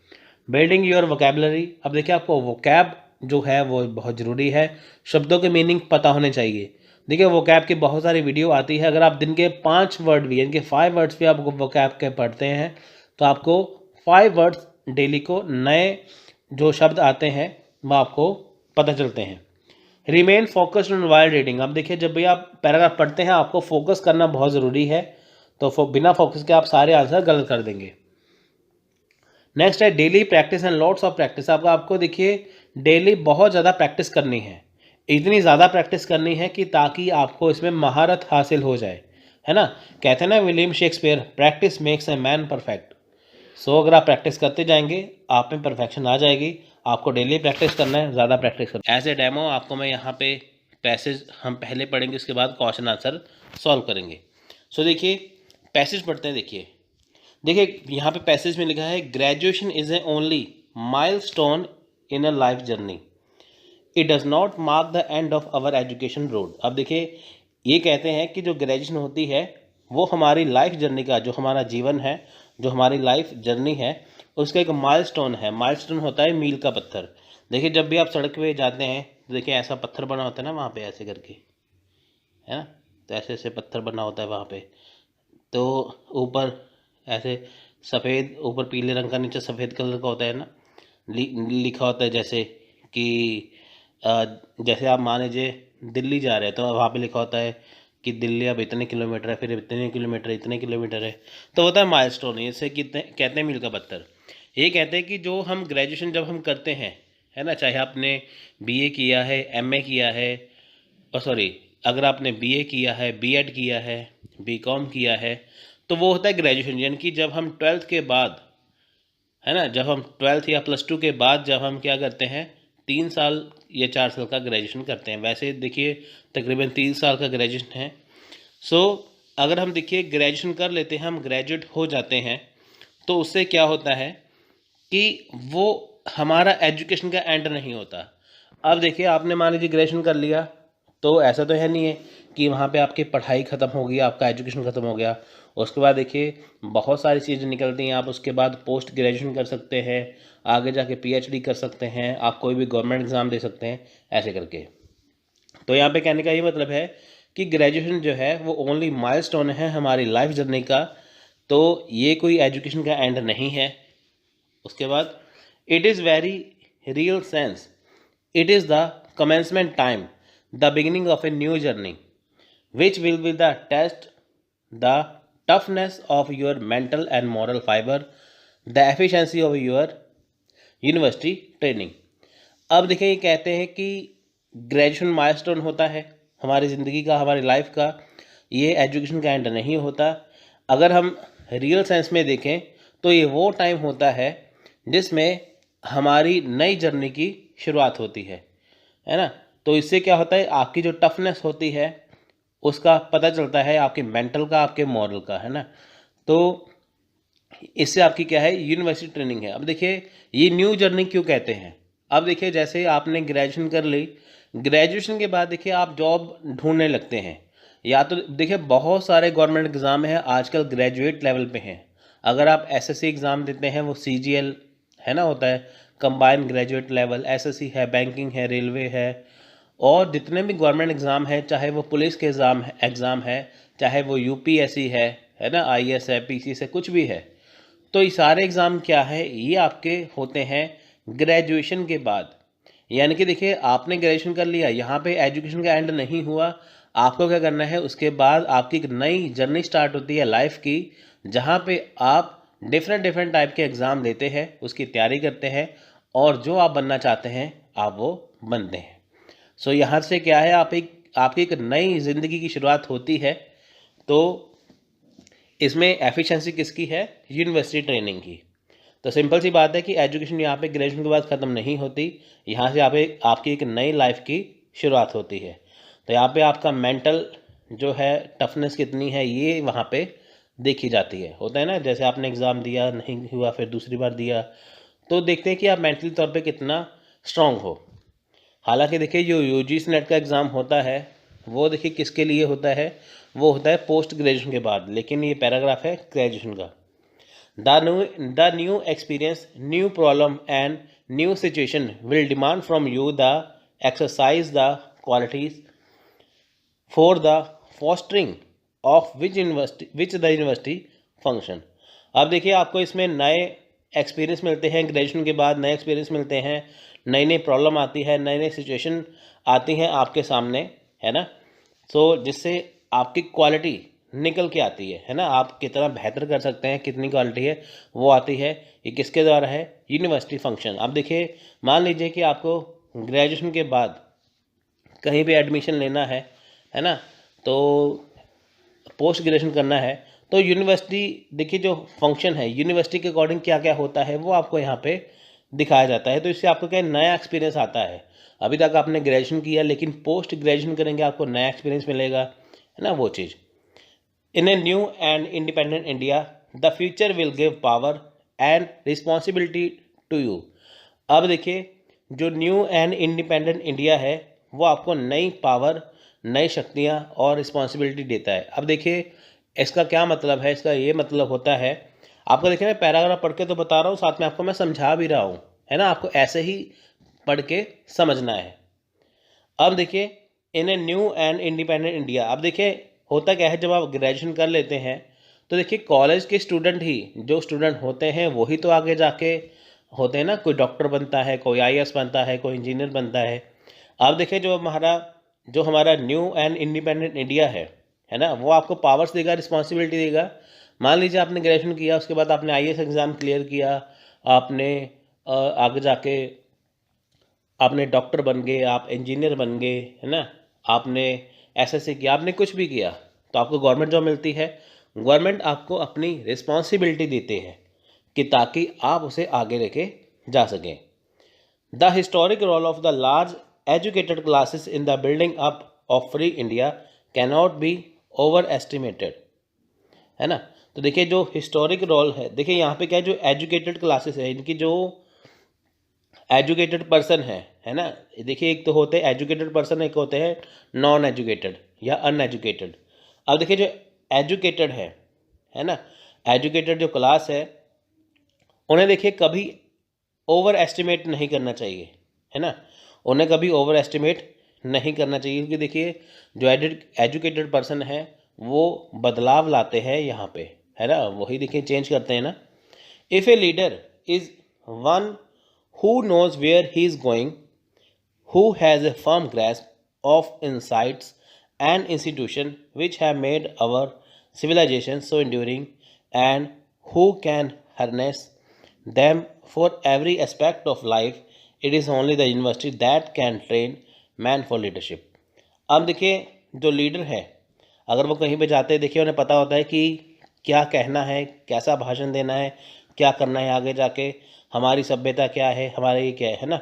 बिल्डिंग योर वोकेबलरी, अब देखिए आपको वोकैब जो है वो बहुत ज़रूरी है, शब्दों के मीनिंग पता होने चाहिए। देखिए वोकैब की बहुत सारी वीडियो आती है, अगर आप दिन के 5 वर्ड भी यानी कि 5 वर्ड्स भी आप वोकैब के पढ़ते हैं तो आपको 5 वर्ड्स डेली को नए जो शब्द आते हैं वो आपको पता चलते हैं। Remain focused on while reading, अब देखिए जब भी आप पैराग्राफ पढ़ते हैं आपको फोकस करना बहुत ज़रूरी है, तो बिना फोकस के आप सारे आंसर गलत कर देंगे। नेक्स्ट है daily practice and lots of practice. आपको देखिए डेली बहुत ज़्यादा प्रैक्टिस करनी है, इतनी ज़्यादा प्रैक्टिस करनी है कि ताकि आपको इसमें महारत हासिल हो जाए, है ना। कहते हैं ना William Shakespeare, practice makes a man perfect. So अगर आप प्रैक्टिस करते जाएंगे आप में परफेक्शन आ जाएगी। आपको डेली प्रैक्टिस करना है, ज़्यादा प्रैक्टिस करना है। एज ए डेमो आपको मैं यहाँ पे पैसेज हम पहले पढ़ेंगे, उसके बाद क्वेश्चन आंसर सॉल्व करेंगे। सो देखिए पैसेज पढ़ते हैं। देखिए यहाँ पे पैसेज में लिखा है graduation is a only milestone in a life journey, it does not mark the end of our education road. अब देखिए ये कहते हैं कि जो ग्रेजुएशन होती है वो हमारी लाइफ जर्नी का, जो हमारा जीवन है, जो हमारी लाइफ जर्नी है, उसका एक माइलस्टोन है। माइलस्टोन होता है मील का पत्थर। देखिए जब भी आप सड़क पे जाते हैं तो देखिए ऐसा पत्थर बना होता है ना वहाँ पे, ऐसे करके, है ना, तो ऐसे ऐसे पत्थर बना होता है वहाँ पे। तो ऊपर ऐसे सफ़ेद, ऊपर पीले रंग का, नीचे सफ़ेद कलर का होता है ना, लिखा होता है जैसे कि जैसे आप मान लीजिए दिल्ली जा रहे हैं तो वहाँ पे लिखा होता है कि दिल्ली अब इतने किलोमीटर है, फिर इतने किलोमीटर है, तो होता है माइलस्टोन। इसे कितने कहते हैं मील का पत्थर। ये कहते हैं कि जो हम ग्रेजुएशन जब हम करते हैं, है ना, चाहे आपने बीए किया है, एमए किया है, और सॉरी अगर आपने बीए किया है, बीएड किया है, बीकॉम किया है, तो वो होता है ग्रेजुएशन। यानी कि जब हम 12th के बाद है ना, जब हम 12th या +2 के बाद जब हम क्या करते हैं 3 साल या 4 साल का ग्रेजुएशन करते हैं। वैसे देखिए तकरीबन 3 साल का ग्रेजुएशन है। सो अगर हम देखिए ग्रेजुएशन कर लेते हैं, हम ग्रेजुएट हो जाते हैं, तो उससे क्या होता है कि वो हमारा एजुकेशन का एंड नहीं होता। अब देखिए आपने मान लीजिए ग्रेजुएशन कर लिया, तो ऐसा तो है नहीं है कि वहाँ पे आपकी पढ़ाई ख़त्म हो गई, आपका एजुकेशन ख़त्म हो गया। उसके बाद देखिए बहुत सारी चीज़ें निकलती हैं। आप उसके बाद पोस्ट ग्रेजुएशन कर सकते हैं, आगे जाके पीएचडी कर सकते हैं, आप कोई भी गवर्नमेंट एग्ज़ाम दे सकते हैं, ऐसे करके। तो यहाँ पे कहने का ये मतलब है कि ग्रेजुएशन जो है वो ओनली माइलस्टोन है हमारी लाइफ जर्नी का, तो ये कोई एजुकेशन का एंड नहीं है। उसके बाद it is very real sense, it is the commencement time, the beginning of a new journey, which will be the test the toughness of your mental and moral fiber, the efficiency of your university training. अब देखिए ये कहते हैं कि graduation milestone होता है हमारी ज़िंदगी का, हमारी लाइफ का, ये एजुकेशन का एंड नहीं होता। अगर हम रियल सेंस में देखें तो ये वो टाइम होता है जिसमें हमारी नई जर्नी की शुरुआत होती है ना। तो इससे क्या होता है, आपकी जो टफनेस होती है उसका पता चलता है, आपके मेंटल का, आपके मॉरल का, है ना। तो इससे आपकी क्या है, यूनिवर्सिटी ट्रेनिंग है। अब देखिए ये न्यू जर्नी क्यों कहते हैं। अब देखिए जैसे आपने ग्रेजुएशन कर ली, ग्रेजुएशन के बाद देखिए आप जॉब ढूंढने लगते हैं, या तो देखिए बहुत सारे गवर्नमेंट एग्ज़ाम हैं आजकल ग्रेजुएट लेवल पे हैं। अगर आप एसएससी एग्ज़ाम देते हैं, वो सीजीएल है ना होता है, कंबाइंड ग्रेजुएट लेवल, एसएससी है, बैंकिंग है, रेलवे है, और जितने भी गवर्नमेंट एग्ज़ाम है, चाहे वो पुलिस के एग्ज़ाम है, चाहे वो यूपीएससी है ना, आईएएस है, पीसी से कुछ भी है। तो ये सारे एग्ज़ाम क्या है, ये आपके होते हैं ग्रेजुएशन के बाद। यानी कि देखिए आपने ग्रेजुएशन कर लिया, यहाँ पे एजुकेशन का एंड नहीं हुआ। आपको क्या करना है, उसके बाद आपकी एक नई जर्नी स्टार्ट होती है लाइफ की, जहाँ पे आप डिफरेंट डिफरेंट टाइप के एग्ज़ाम देते हैं, उसकी तैयारी करते हैं, और जो आप बनना चाहते हैं आप वो बनते हैं। सो यहाँ से क्या है, आपकी एक नई ज़िंदगी की शुरुआत होती है। तो इसमें एफिशिएंसी किसकी है, यूनिवर्सिटी ट्रेनिंग की। तो सिंपल सी बात है कि एजुकेशन यहाँ पे ग्रेजुएशन के बाद ख़त्म नहीं होती, यहाँ से आपकी एक नई लाइफ की शुरुआत होती है। तो यहाँ पे आपका मेंटल जो है टफनेस कितनी है, ये वहाँ पे देखी जाती है। होता है ना, जैसे आपने एग्ज़ाम दिया, नहीं हुआ, फिर दूसरी बार दिया, तो देखते हैं कि आप मेंटली तौर पे कितना स्ट्रांग हो। हालांकि देखिए जो यूजीसी नेट का एग्ज़ाम होता है वो देखिए किसके लिए होता है, वो होता है पोस्ट ग्रेजुएशन के बाद, लेकिन ये पैराग्राफ है ग्रेजुएशन का। The new experience, new problem and new situation will demand from you the exercise the qualities for the fostering of which the university function. अब देखिए आपको इसमें नए एक्सपीरियंस मिलते हैं, ग्रेजुएशन के बाद नए एक्सपीरियंस मिलते हैं, नई नई प्रॉब्लम आती है, नई नई सिचुएशन आती हैं आपके सामने, है ना। सो जिससे आपकी क्वालिटी निकल के आती है ना, आप कितना बेहतर कर सकते हैं, कितनी क्वालिटी है वो आती है। ये किसके द्वारा है, यूनिवर्सिटी फंक्शन। अब देखिए मान लीजिए कि आपको ग्रेजुएशन के बाद कहीं भी एडमिशन लेना है ना, तो पोस्ट ग्रेजुएशन करना है, तो यूनिवर्सिटी देखिए जो फंक्शन है यूनिवर्सिटी के अकॉर्डिंग क्या क्या होता है वो आपको यहाँ पे दिखाया जाता है। तो इससे आपको क्या नया एक्सपीरियंस आता है। अभी तक आपने ग्रेजुएशन किया, लेकिन पोस्ट ग्रेजुएशन करेंगे आपको नया एक्सपीरियंस मिलेगा, है ना, वो चीज़। In a new and independent India the future will give power and responsibility to you. अब देखिए जो न्यू एंड इंडिपेंडेंट इंडिया है वो आपको नई पावर, नई शक्तियाँ और रिस्पॉन्सिबिलिटी देता है। अब देखिए इसका क्या मतलब है, इसका ये मतलब होता है, आपको देखिए मैं पैराग्राफ पढ़ के तो बता रहा हूँ, साथ में आपको मैं समझा भी रहा हूँ, है ना, आपको ऐसे ही पढ़ के समझना है। अब देखिए in a new and independent India, अब देखिए होता क्या है, जब आप ग्रेजुएशन कर लेते हैं तो देखिए कॉलेज के स्टूडेंट ही, जो स्टूडेंट होते हैं वही तो आगे जाके होते हैं ना, कोई डॉक्टर बनता है, कोई आईएएस बनता है, कोई इंजीनियर बनता है। अब देखिए जो हमारा न्यू एंड इंडिपेंडेंट इंडिया है ना, वो आपको पावर्स देगा, रिस्पॉन्सिबिलिटी देगा। मान लीजिए आपने ग्रेजुएशन किया, उसके बाद आपने आईएएस एग्ज़ाम क्लियर किया, आपने आगे जाके आपने डॉक्टर बन गए, आप इंजीनियर बन गए, है ना, आपने एसएससी किया, आपने कुछ भी किया, तो आपको गवर्नमेंट जॉब मिलती है। गवर्नमेंट आपको अपनी रिस्पॉन्सिबिलिटी देते हैं कि ताकि आप उसे आगे लेके जा सकें। The historic role of the large educated classes in the building up of free India cannot be over estimated, है ना। तो देखिए जो हिस्टोरिक रोल है, देखिए यहाँ पे क्या है, जो एजुकेटेड क्लासेस है, इनकी जो एजुकेटेड पर्सन है ना, देखिए एक तो होते हैं एजुकेटेड पर्सन, एक होते हैं नॉन एजुकेटेड या अनएजुकेटेड। अब देखिए जो एजुकेटेड है ना, एजुकेटेड जो क्लास है, उन्हें देखिए कभी ओवर एस्टिमेट नहीं करना चाहिए, है ना, उन्हें कभी ओवर एस्टिमेट नहीं करना चाहिए, क्योंकि देखिए जो एजुकेटेड पर्सन है वो बदलाव लाते हैं यहाँ पे, है ना, वही देखिए चेंज करते हैं ना। If a leader is one who knows where he is going, who has a firm grasp of insights and institutions which have made our civilization so enduring, and who can harness them for every aspect of life, it is only the university that can train man for leadership. अब देखिए जो leader है, अगर वो कहीं पे जाते हैं, देखिए उन्हें पता होता है कि क्या कहना है, कैसा भाषण देना है, क्या करना है आगे जाके, हमारी सभ्यता क्या है, हमारे ये क्या है ना।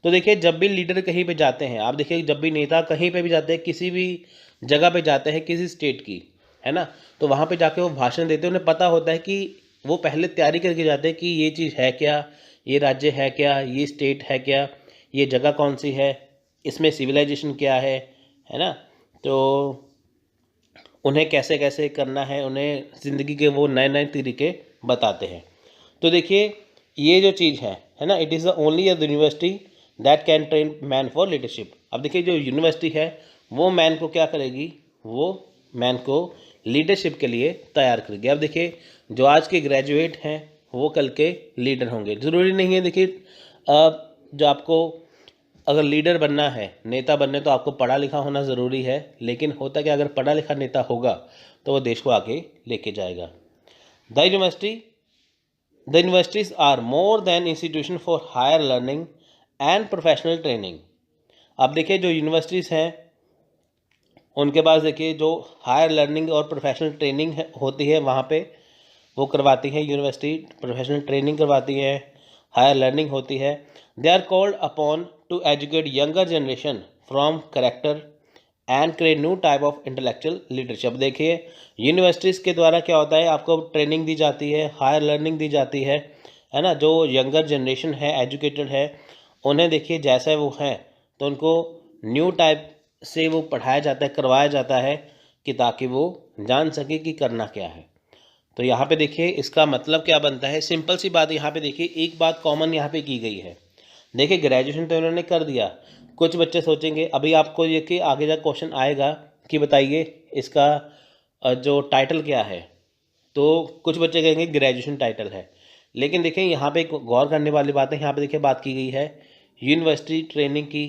तो देखिए जब भी लीडर कहीं पे जाते हैं, आप देखिए जब भी नेता कहीं पे भी जाते हैं, किसी भी जगह पे जाते हैं किसी स्टेट की, है ना, तो वहाँ पे जाके वो भाषण देते हैं, उन्हें पता होता है कि वो पहले तैयारी करके जाते हैं कि ये चीज़ है क्या, ये राज्य है क्या, ये स्टेट है क्या, ये जगह कौन सी है, इसमें सिविलाइजेशन क्या है ना। तो उन्हें कैसे कैसे करना है, उन्हें ज़िंदगी के वो नए नए तरीके बताते हैं। तो देखिए ये जो चीज़ है ना, it is the only university that can train man for leadership. अब देखिए जो यूनिवर्सिटी है वो मैन को क्या करेगी, वो मैन को लीडरशिप के लिए तैयार करेगी। अब देखिए जो आज के ग्रेजुएट हैं वो कल के लीडर होंगे, ज़रूरी नहीं है। देखिए जो आपको अगर लीडर बनना है, नेता बनने, तो आपको पढ़ा लिखा होना ज़रूरी है, लेकिन होता क्या, अगर पढ़ा लिखा नेता होगा तो वो देश को आगे लेके जाएगा। The universities are more than institution for higher learning and professional training. अब देखिए जो यूनिवर्सिटीज़ हैं उनके पास देखिए जो हायर लर्निंग और प्रोफेशनल ट्रेनिंग होती है, वहाँ पे वो करवाती है यूनिवर्सिटी, प्रोफेशनल ट्रेनिंग करवाती है, हायर लर्निंग होती है। They are called upon to educate younger generation from character and create new type of intellectual leadership. देखिए यूनिवर्सिटीज़ के द्वारा क्या होता है, आपको ट्रेनिंग दी जाती है, हायर लर्निंग दी जाती है ना। जो यंगर जनरेशन है, एजुकेटेड है, उन्हें देखिए जैसे वो हैं तो उनको न्यू टाइप से वो पढ़ाया जाता है, करवाया जाता है, कि ताकि वो जान सके कि करना क्या है। तो यहाँ पे देखिए इसका मतलब क्या बनता है, सिंपल सी बात यहाँ पे देखिए, एक बात कॉमन यहाँ पे की गई है। देखिए ग्रेजुएशन तो इन्होंने कर दिया, कुछ बच्चे सोचेंगे, अभी आपको ये कि आगे जा क्वेश्चन आएगा कि बताइए इसका जो टाइटल क्या है, तो कुछ बच्चे कहेंगे ग्रेजुएशन टाइटल है। लेकिन देखिए यहाँ पे गौर करने वाली बात है, यहाँ पे देखिए बात की गई है यूनिवर्सिटी ट्रेनिंग की,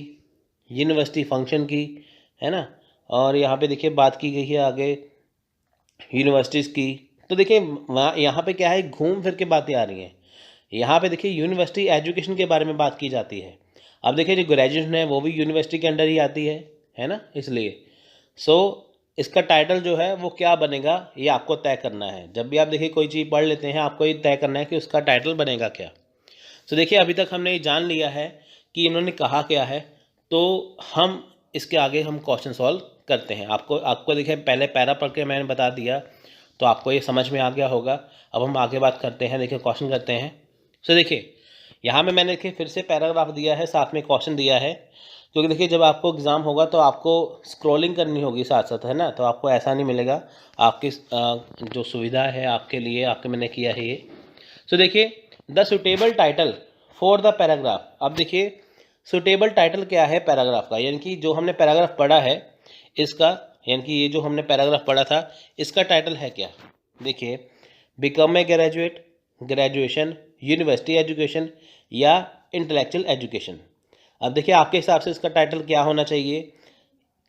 यूनिवर्सिटी फंक्शन की, है ना, और यहाँ पे देखिए बात की गई है आगे यूनिवर्सिटीज़ की। तो देखिए यहाँ पे क्या है, घूम फिर के बातें आ रही हैं। यहाँ पे देखिए यूनिवर्सिटी एजुकेशन के बारे में बात की जाती है। अब देखिए जो ग्रेजुएशन है वो भी यूनिवर्सिटी के अंडर ही आती है ना, इसलिए इसका टाइटल जो है वो क्या बनेगा ये आपको तय करना है। जब भी आप देखिए कोई चीज़ पढ़ लेते हैं, आपको ये तय करना है कि उसका टाइटल बनेगा क्या। देखिए अभी तक हमने ये जान लिया है कि इन्होंने कहा क्या है, तो हम इसके आगे हम क्वेश्चन सॉल्व करते हैं। आपको देखिए पहले पैरा पढ़ के मैंने बता दिया, तो आपको ये समझ में आ गया होगा। अब हम आगे बात करते हैं, देखिए क्वेश्चन करते हैं। देखिए यहाँ में मैंने देखिए फिर से पैराग्राफ दिया है, साथ में क्वेश्चन दिया है, क्योंकि देखिए जब आपको एग्ज़ाम होगा तो आपको स्क्रॉलिंग करनी होगी साथ साथ, है ना, तो आपको ऐसा नहीं मिलेगा। आपकी जो सुविधा है आपके लिए, आपके मैंने किया है ये। देखिए the suitable title for the paragraph. अब देखिए सुटेबल टाइटल क्या है पैराग्राफ का, यानी कि जो हमने पैराग्राफ पढ़ा है इसका, यानी कि ये जो हमने पैराग्राफ पढ़ा था इसका टाइटल है क्या। देखिए become a graduate, graduation, university education या इंटेलेक्चुअल एजुकेशन। अब देखिए आपके हिसाब से इसका टाइटल क्या होना चाहिए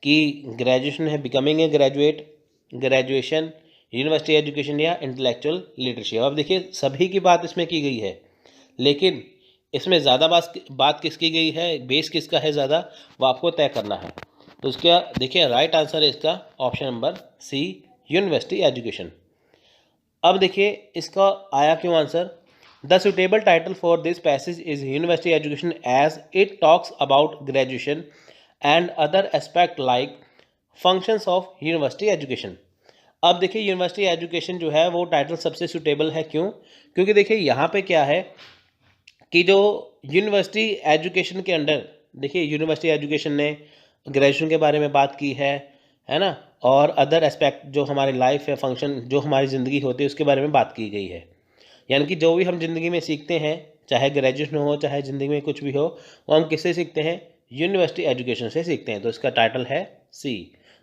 कि ग्रेजुएशन है, becoming a graduate, graduation, university education या इंटेलेक्चुअल लीडरशिप। अब देखिए सभी की बात इसमें की गई है, लेकिन इसमें ज़्यादा बात किसकी गई है, बेस किसका है ज़्यादा, वो आपको तय करना है। तो उसका देखिए राइट आंसर है इसका option number C, university education. अब देखिए इसका आया क्यों answer, the suitable title for this passage is university education as it talks about graduation and other aspect like functions of university education. अब देखिए यूनिवर्सिटी एजुकेशन जो है वो टाइटल सबसे सुटेबल है, क्यों? क्योंकि देखिए यहाँ पे क्या है कि जो यूनिवर्सिटी एजुकेशन के अंडर, देखिए यूनिवर्सिटी एजुकेशन ने ग्रेजुएशन के बारे में बात की है ना, और अदर एस्पेक्ट जो हमारी लाइफ है, फंक्शन जो हमारी ज़िंदगी होती है उसके बारे में बात की गई है। यानी कि जो भी हम ज़िंदगी में सीखते हैं, चाहे ग्रेजुएशन हो चाहे ज़िंदगी में कुछ भी हो, वो हम किससे सीखते हैं? यूनिवर्सिटी एजुकेशन से सीखते हैं। तो इसका टाइटल है सी।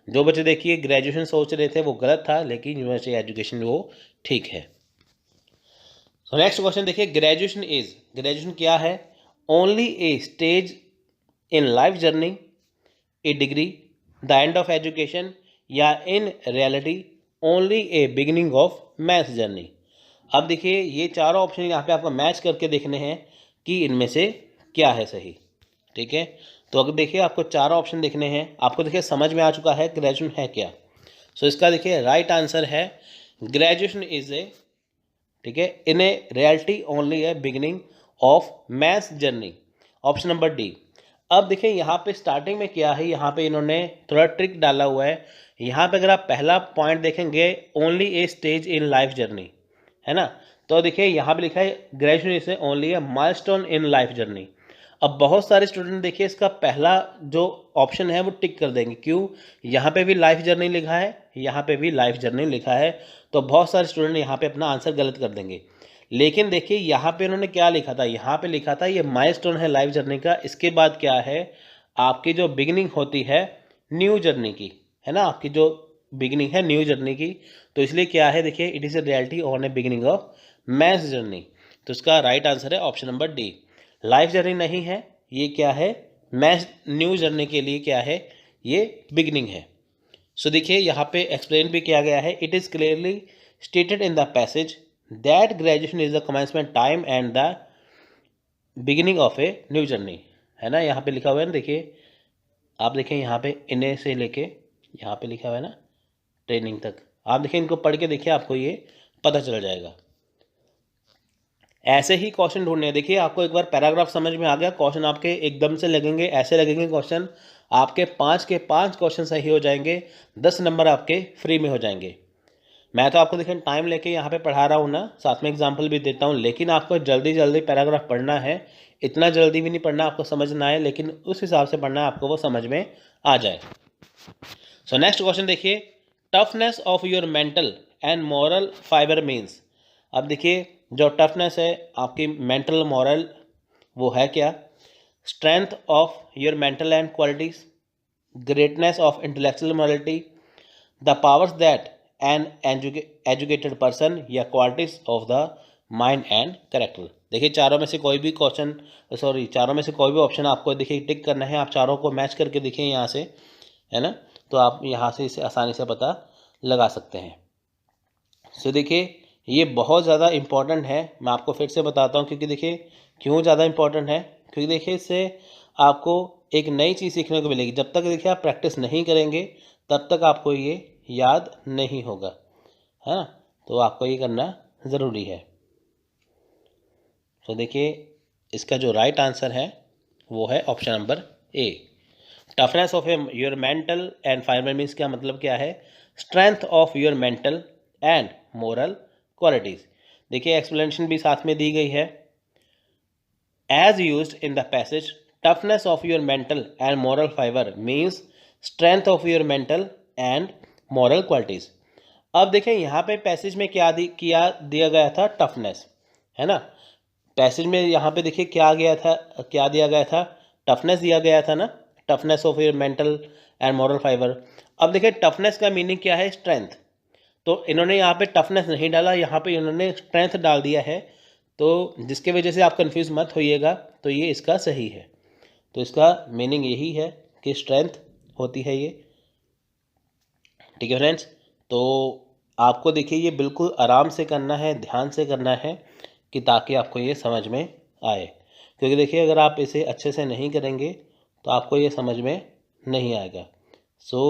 जो बच्चे देखिए ग्रेजुएशन सोच रहे थे वो गलत था, लेकिन यूनिवर्सिटी एजुकेशन वो ठीक है। सो नेक्स्ट क्वेश्चन देखिए, ग्रेजुएशन क्या है? Only a stage in life journey, a degree, the end of education, या in reality only a beginning of maths journey. अब देखिए ये चारों ऑप्शन यहाँ पे आपको मैच करके देखने हैं कि इनमें से क्या है सही। ठीक है, तो अगर देखिए आपको चारों ऑप्शन देखने हैं, आपको देखिए समझ में आ चुका है ग्रेजुएशन है क्या। सो इसका देखिए राइट आंसर है ग्रेजुएशन इज ए, ठीक है, in a reality only a beginning of maths journey, option number D. अब देखिए यहाँ पे स्टार्टिंग में क्या है, यहाँ पे इन्होंने थोड़ा ट्रिक डाला हुआ है। यहाँ पे अगर आप पहला पॉइंट देखेंगे only a stage in life journey, है ना, तो देखिए यहाँ पे लिखा है graduation is only A milestone in life journey. अब बहुत सारे स्टूडेंट देखिए इसका पहला जो ऑप्शन है वो टिक कर देंगे, क्यों? यहाँ पे भी लाइफ जर्नी लिखा है, यहाँ पे भी लाइफ जर्नी लिखा है, तो बहुत सारे स्टूडेंट यहाँ पे अपना आंसर गलत कर देंगे। लेकिन देखिए यहाँ पे इन्होंने क्या लिखा था, यहाँ पे लिखा था ये माइलस्टोन है लाइफ जर्नी का। इसके बाद क्या है, आपकी जो बिगिनिंग होती है न्यू जर्नी की, है ना, आपकी जो बिगिनिंग है न्यू जर्नी की, तो इसलिए क्या है देखिए it is a reality on A beginning of maths journey. तो इसका राइट आंसर है option number D. Life journey नहीं है, ये क्या है, मैथ्स न्यू जर्नी के लिए क्या है, ये बिगिनिंग है। सो देखिए यहाँ पे एक्सप्लेन भी किया गया है, it is clearly stated in the passage that graduation is the commencement time and the beginning of a new journey, है ना, यहाँ पे लिखा हुआ है ना, देखिए आप देखें यहाँ पे इन्हें से लेके यहाँ पे लिखा हुआ है ना ट्रेनिंग तक, आप देखिए इनको पढ़ के देखिए आपको ये पता चल जाएगा। ऐसे ही क्वेश्चन ढूंढने हैं, देखिए आपको एक बार पैराग्राफ समझ में आ गया, क्वेश्चन आपके एकदम से लगेंगे, ऐसे लगेंगे क्वेश्चन आपके 5 के 5 क्वेश्चन सही हो जाएंगे, 10 नंबर आपके फ्री में हो जाएंगे। मैं तो आपको देखिए टाइम लेके यहाँ पे पढ़ा रहा हूँ ना, साथ में एग्जाम्पल भी देता हूँ, लेकिन आपको जल्दी जल्दी पैराग्राफ पढ़ना है, इतना जल्दी भी नहीं पढ़ना, आपको समझना है, लेकिन उस हिसाब से पढ़ना है आपको वो समझ में आ जाए। सो नेक्स्ट क्वेश्चन देखिए, toughness of your mental and moral fibre means. अब देखिए जो टफनेस है आपकी मेंटल मॉरल वो है क्या? Strength of your mental and qualities, greatness of intellectual morality, the powers that an educated person, या qualities of the mind and character. देखिए चारों में से कोई भी क्वेश्चन, चारों में से कोई भी ऑप्शन आपको देखिए टिक करना है, आप चारों को मैच करके देखिए यहाँ से, है ना, तो आप यहाँ से इसे आसानी से पता लगा सकते हैं। सो देखिए ये बहुत ज़्यादा इम्पॉर्टेंट है, मैं आपको फिर से बताता हूँ, क्योंकि देखिए क्यों ज़्यादा इम्पॉर्टेंट है, क्योंकि देखिए इससे आपको एक नई चीज़ सीखने को मिलेगी। जब तक देखिए आप प्रैक्टिस नहीं करेंगे तब तक आपको ये याद नहीं होगा, है ना, तो आपको ये करना ज़रूरी है। तो देखिए इसका जो राइट आंसर है वो है option number A. Toughness of your mental and fiber means क्या मतलब क्या है? Strength of your mental and moral qualities. देखिए एक्सप्लेनेशन भी साथ में दी गई है, as used in the passage toughness of your mental and moral fiber means strength of your mental and moral qualities. अब देखें यहाँ पे पैसेज में क्या दिया गया था, टफनेस, है ना, पैसेज में यहाँ पे देखिए क्या दिया गया था, टफनेस दिया गया था ना, toughness of your mental and moral fibre. अब देखिए टफनेस का मीनिंग क्या है, स्ट्रेंथ, तो इन्होंने यहाँ पे टफनेस नहीं डाला, यहाँ पे इन्होंने स्ट्रेंथ डाल दिया है, तो जिसके वजह से आप कंफ्यूज मत होइएगा, तो ये इसका सही है। तो इसका मीनिंग यही है कि स्ट्रेंथ होती है ये, ठीक है फ्रेंड्स। तो आपको देखिए ये बिल्कुल आराम से करना है, ध्यान से करना है, कि ताकि आपको ये समझ में आए, क्योंकि देखिए अगर आप इसे अच्छे से नहीं करेंगे तो आपको ये समझ में नहीं आएगा। सो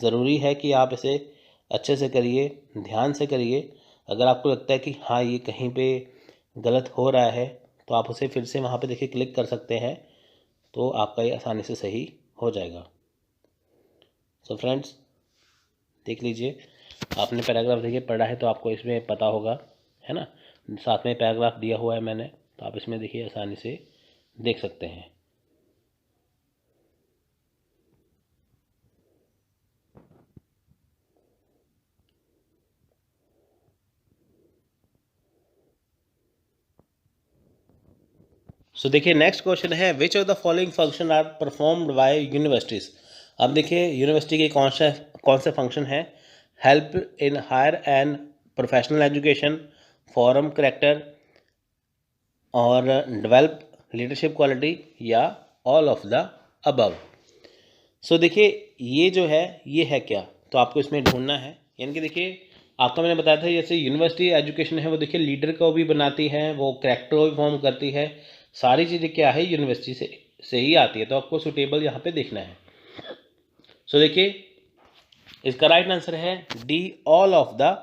ज़रूरी है कि आप इसे अच्छे से करिए, ध्यान से करिए। अगर आपको लगता है कि हाँ ये कहीं पे गलत हो रहा है तो आप उसे फिर से वहाँ पे देखिए क्लिक कर सकते हैं, तो आपका ये आसानी से सही हो जाएगा। सो फ्रेंड्स, देख लीजिए, आपने पैराग्राफ देखिए पढ़ा है तो आपको इसमें पता होगा, है ना। साथ में पैराग्राफ दिया हुआ है मैंने, तो आप इसमें देखिए आसानी से देख सकते हैं। सो देखिए नेक्स्ट क्वेश्चन है, which of the following function are performed by universities. अब देखिए यूनिवर्सिटी के कौन से फंक्शन है, help in higher and professional education, form character और डेवलप लीडरशिप क्वालिटी, या ऑल ऑफ द अबव। सो देखिए ये जो है ये है क्या, तो आपको इसमें ढूंढना है। यानी कि देखिए आपको मैंने बताया था जैसे यूनिवर्सिटी एजुकेशन है वो देखिए लीडर को भी बनाती है, वो करेक्टर को भी फॉर्म करती है, सारी चीज़ें क्या है यूनिवर्सिटी से ही आती है, तो आपको सुटेबल यहाँ पे देखना है। सो देखिए इसका राइट आंसर है D, all of the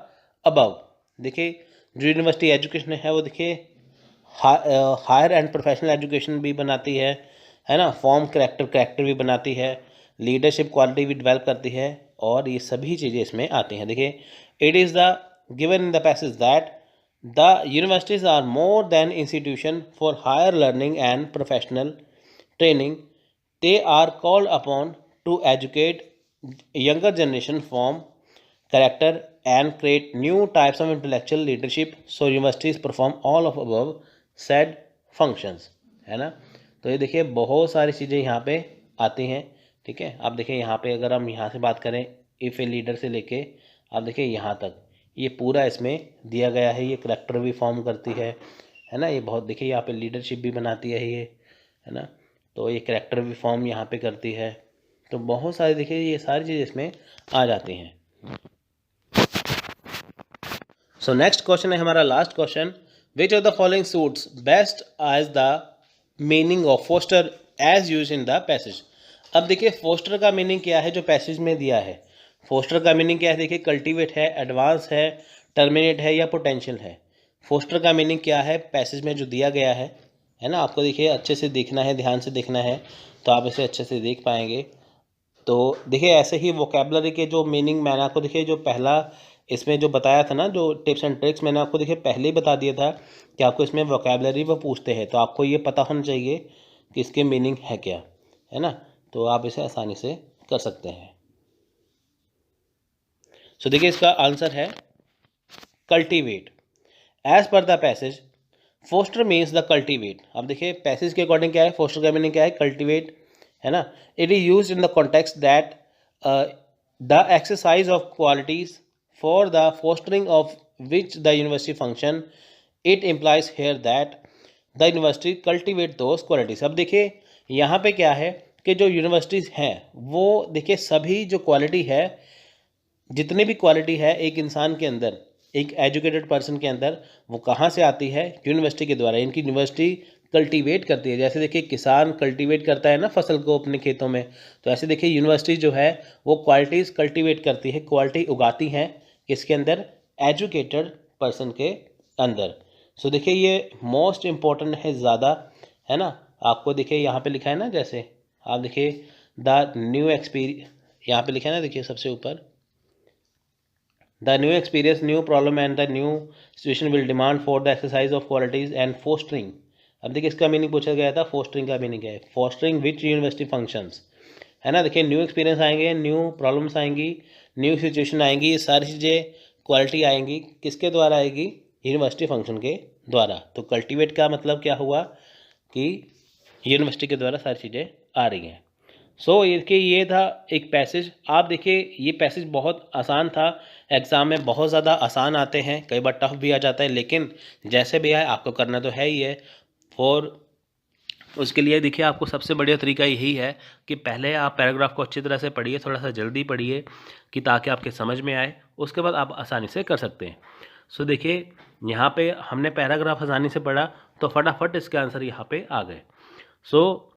above. देखिए जो यूनिवर्सिटी एजुकेशन है वो देखिए हायर एंड प्रोफेशनल एजुकेशन भी बनाती है ना, फॉर्म करेक्टर भी बनाती है, लीडरशिप क्वालिटी भी डेवलप करती है, और ये सभी चीज़ें इसमें आती हैं। देखिए it is the given in the passage that the universities are more than institution for higher learning and professional training. They are called upon to educate younger generation, form character and create new types of intellectual leadership. So universities perform all of above said functions, है ना। तो ये देखिए बहुत सारी चीज़ें यहाँ पे आती हैं, ठीक है। आप देखिए यहाँ पे अगर हम यहाँ से बात करें इफ़ ए लीडर से लेके आप देखिए यहाँ तक ये पूरा इसमें दिया गया है। ये करेक्टर भी फॉर्म करती है ना। ये बहुत देखिए यहाँ पे लीडरशिप भी बनाती है ये, है ना। तो ये करेक्टर भी फॉर्म यहाँ पे करती है, तो बहुत सारे देखिए ये सारी चीज़ इसमें आ जाती हैं। सो नेक्स्ट क्वेश्चन है हमारा last question, which of the following suits best as the meaning of foster as use in the passage. अब देखिए फोस्टर का मीनिंग क्या है जो पैसेज में दिया है। फोस्टर का मीनिंग क्या है, देखिए कल्टीवेट है, एडवांस है, टर्मिनेट है, या पोटेंशियल है। फोस्टर का मीनिंग क्या है पैसेज में जो दिया गया है ना। आपको देखिए अच्छे से देखना है, ध्यान से देखना है, तो आप इसे अच्छे से देख पाएंगे। तो देखिए ऐसे ही वोकेबलरी के जो मीनिंग मैंने आपको देखिए जो पहला इसमें जो बताया था ना, जो टिप्स एंड ट्रिक्स मैंने आपको देखिए पहले ही बता दिया था कि आपको इसमें वोकेबलरी वो पूछते हैं, तो आपको ये पता होना चाहिए कि इसके मीनिंग है क्या, है ना। तो आप इसे आसानी से कर सकते हैं। सो देखिए इसका आंसर है cultivate. As per the passage foster means the cultivate. अब देखिए पैसेज के अकॉर्डिंग क्या है, फोस्टर का मीनिंग क्या है, कल्टीवेट, है ना। It is use in the context that the exercise of qualities for the fostering of which the university function. It implies here that the university cultivate those qualities. अब देखिए यहाँ पे क्या है कि जो यूनिवर्सिटीज़ हैं वो देखिए सभी जो क्वालिटी है, जितनी भी क्वालिटी है एक इंसान के अंदर, एक एजुकेटेड पर्सन के अंदर, वो कहाँ से आती है, यूनिवर्सिटी के द्वारा। इनकी यूनिवर्सिटी कल्टीवेट करती है। जैसे देखिए किसान कल्टीवेट करता है ना फसल को अपने खेतों में, तो ऐसे देखिए यूनिवर्सिटी जो है वो क्वालिटीज़ कल्टीवेट करती है, क्वालिटी उगाती हैं किसके अंदर, एजुकेटेड पर्सन के अंदर। सो देखिए ये मोस्ट इम्पोर्टेंट है ज़्यादा, है ना। आपको देखिए यहाँ पे लिखा है ना, जैसे आप देखिए द न्यू एक्सपीरियंस, यहाँ पे लिखा है ना, देखिए सबसे ऊपर, the new experience, new problem and the new situation will demand for the exercise of qualities and fostering. अब देखिए इसका मीनिंग पूछा गया था, फोस्टरिंग का मीनिंग है, फोस्टरिंग विच यूनिवर्सिटी फंक्शंस, है ना। देखिए न्यू एक्सपीरियंस आएंगे, न्यू प्रॉब्लम्स आएंगी, न्यू सिचुएशन आएंगी, ये सारी चीज़ें क्वालिटी आएंगी किसके द्वारा आएगी, यूनिवर्सिटी फंक्शन के द्वारा। तो कल्टीवेट का मतलब क्या हुआ कि यूनिवर्सिटी के द्वारा सारी चीज़ें आ रही हैं। सो ये था एक पैसेज। आप देखिए ये पैसेज बहुत आसान था, एग्ज़ाम में बहुत ज़्यादा आसान आते हैं, कई बार टफ भी आ जाता है, लेकिन जैसे भी आए आपको करना तो है ही है। और उसके लिए देखिए आपको सबसे बढ़िया तरीका यही है कि पहले आप पैराग्राफ को अच्छी तरह से पढ़िए, थोड़ा सा जल्दी पढ़िए कि ताकि आपके समझ में आए, उसके बाद आप आसानी से कर सकते हैं। सो देखिए यहाँ पे हमने पैराग्राफ आसानी से पढ़ा तो फटाफट इसके आंसर यहाँ पे आ गए। सो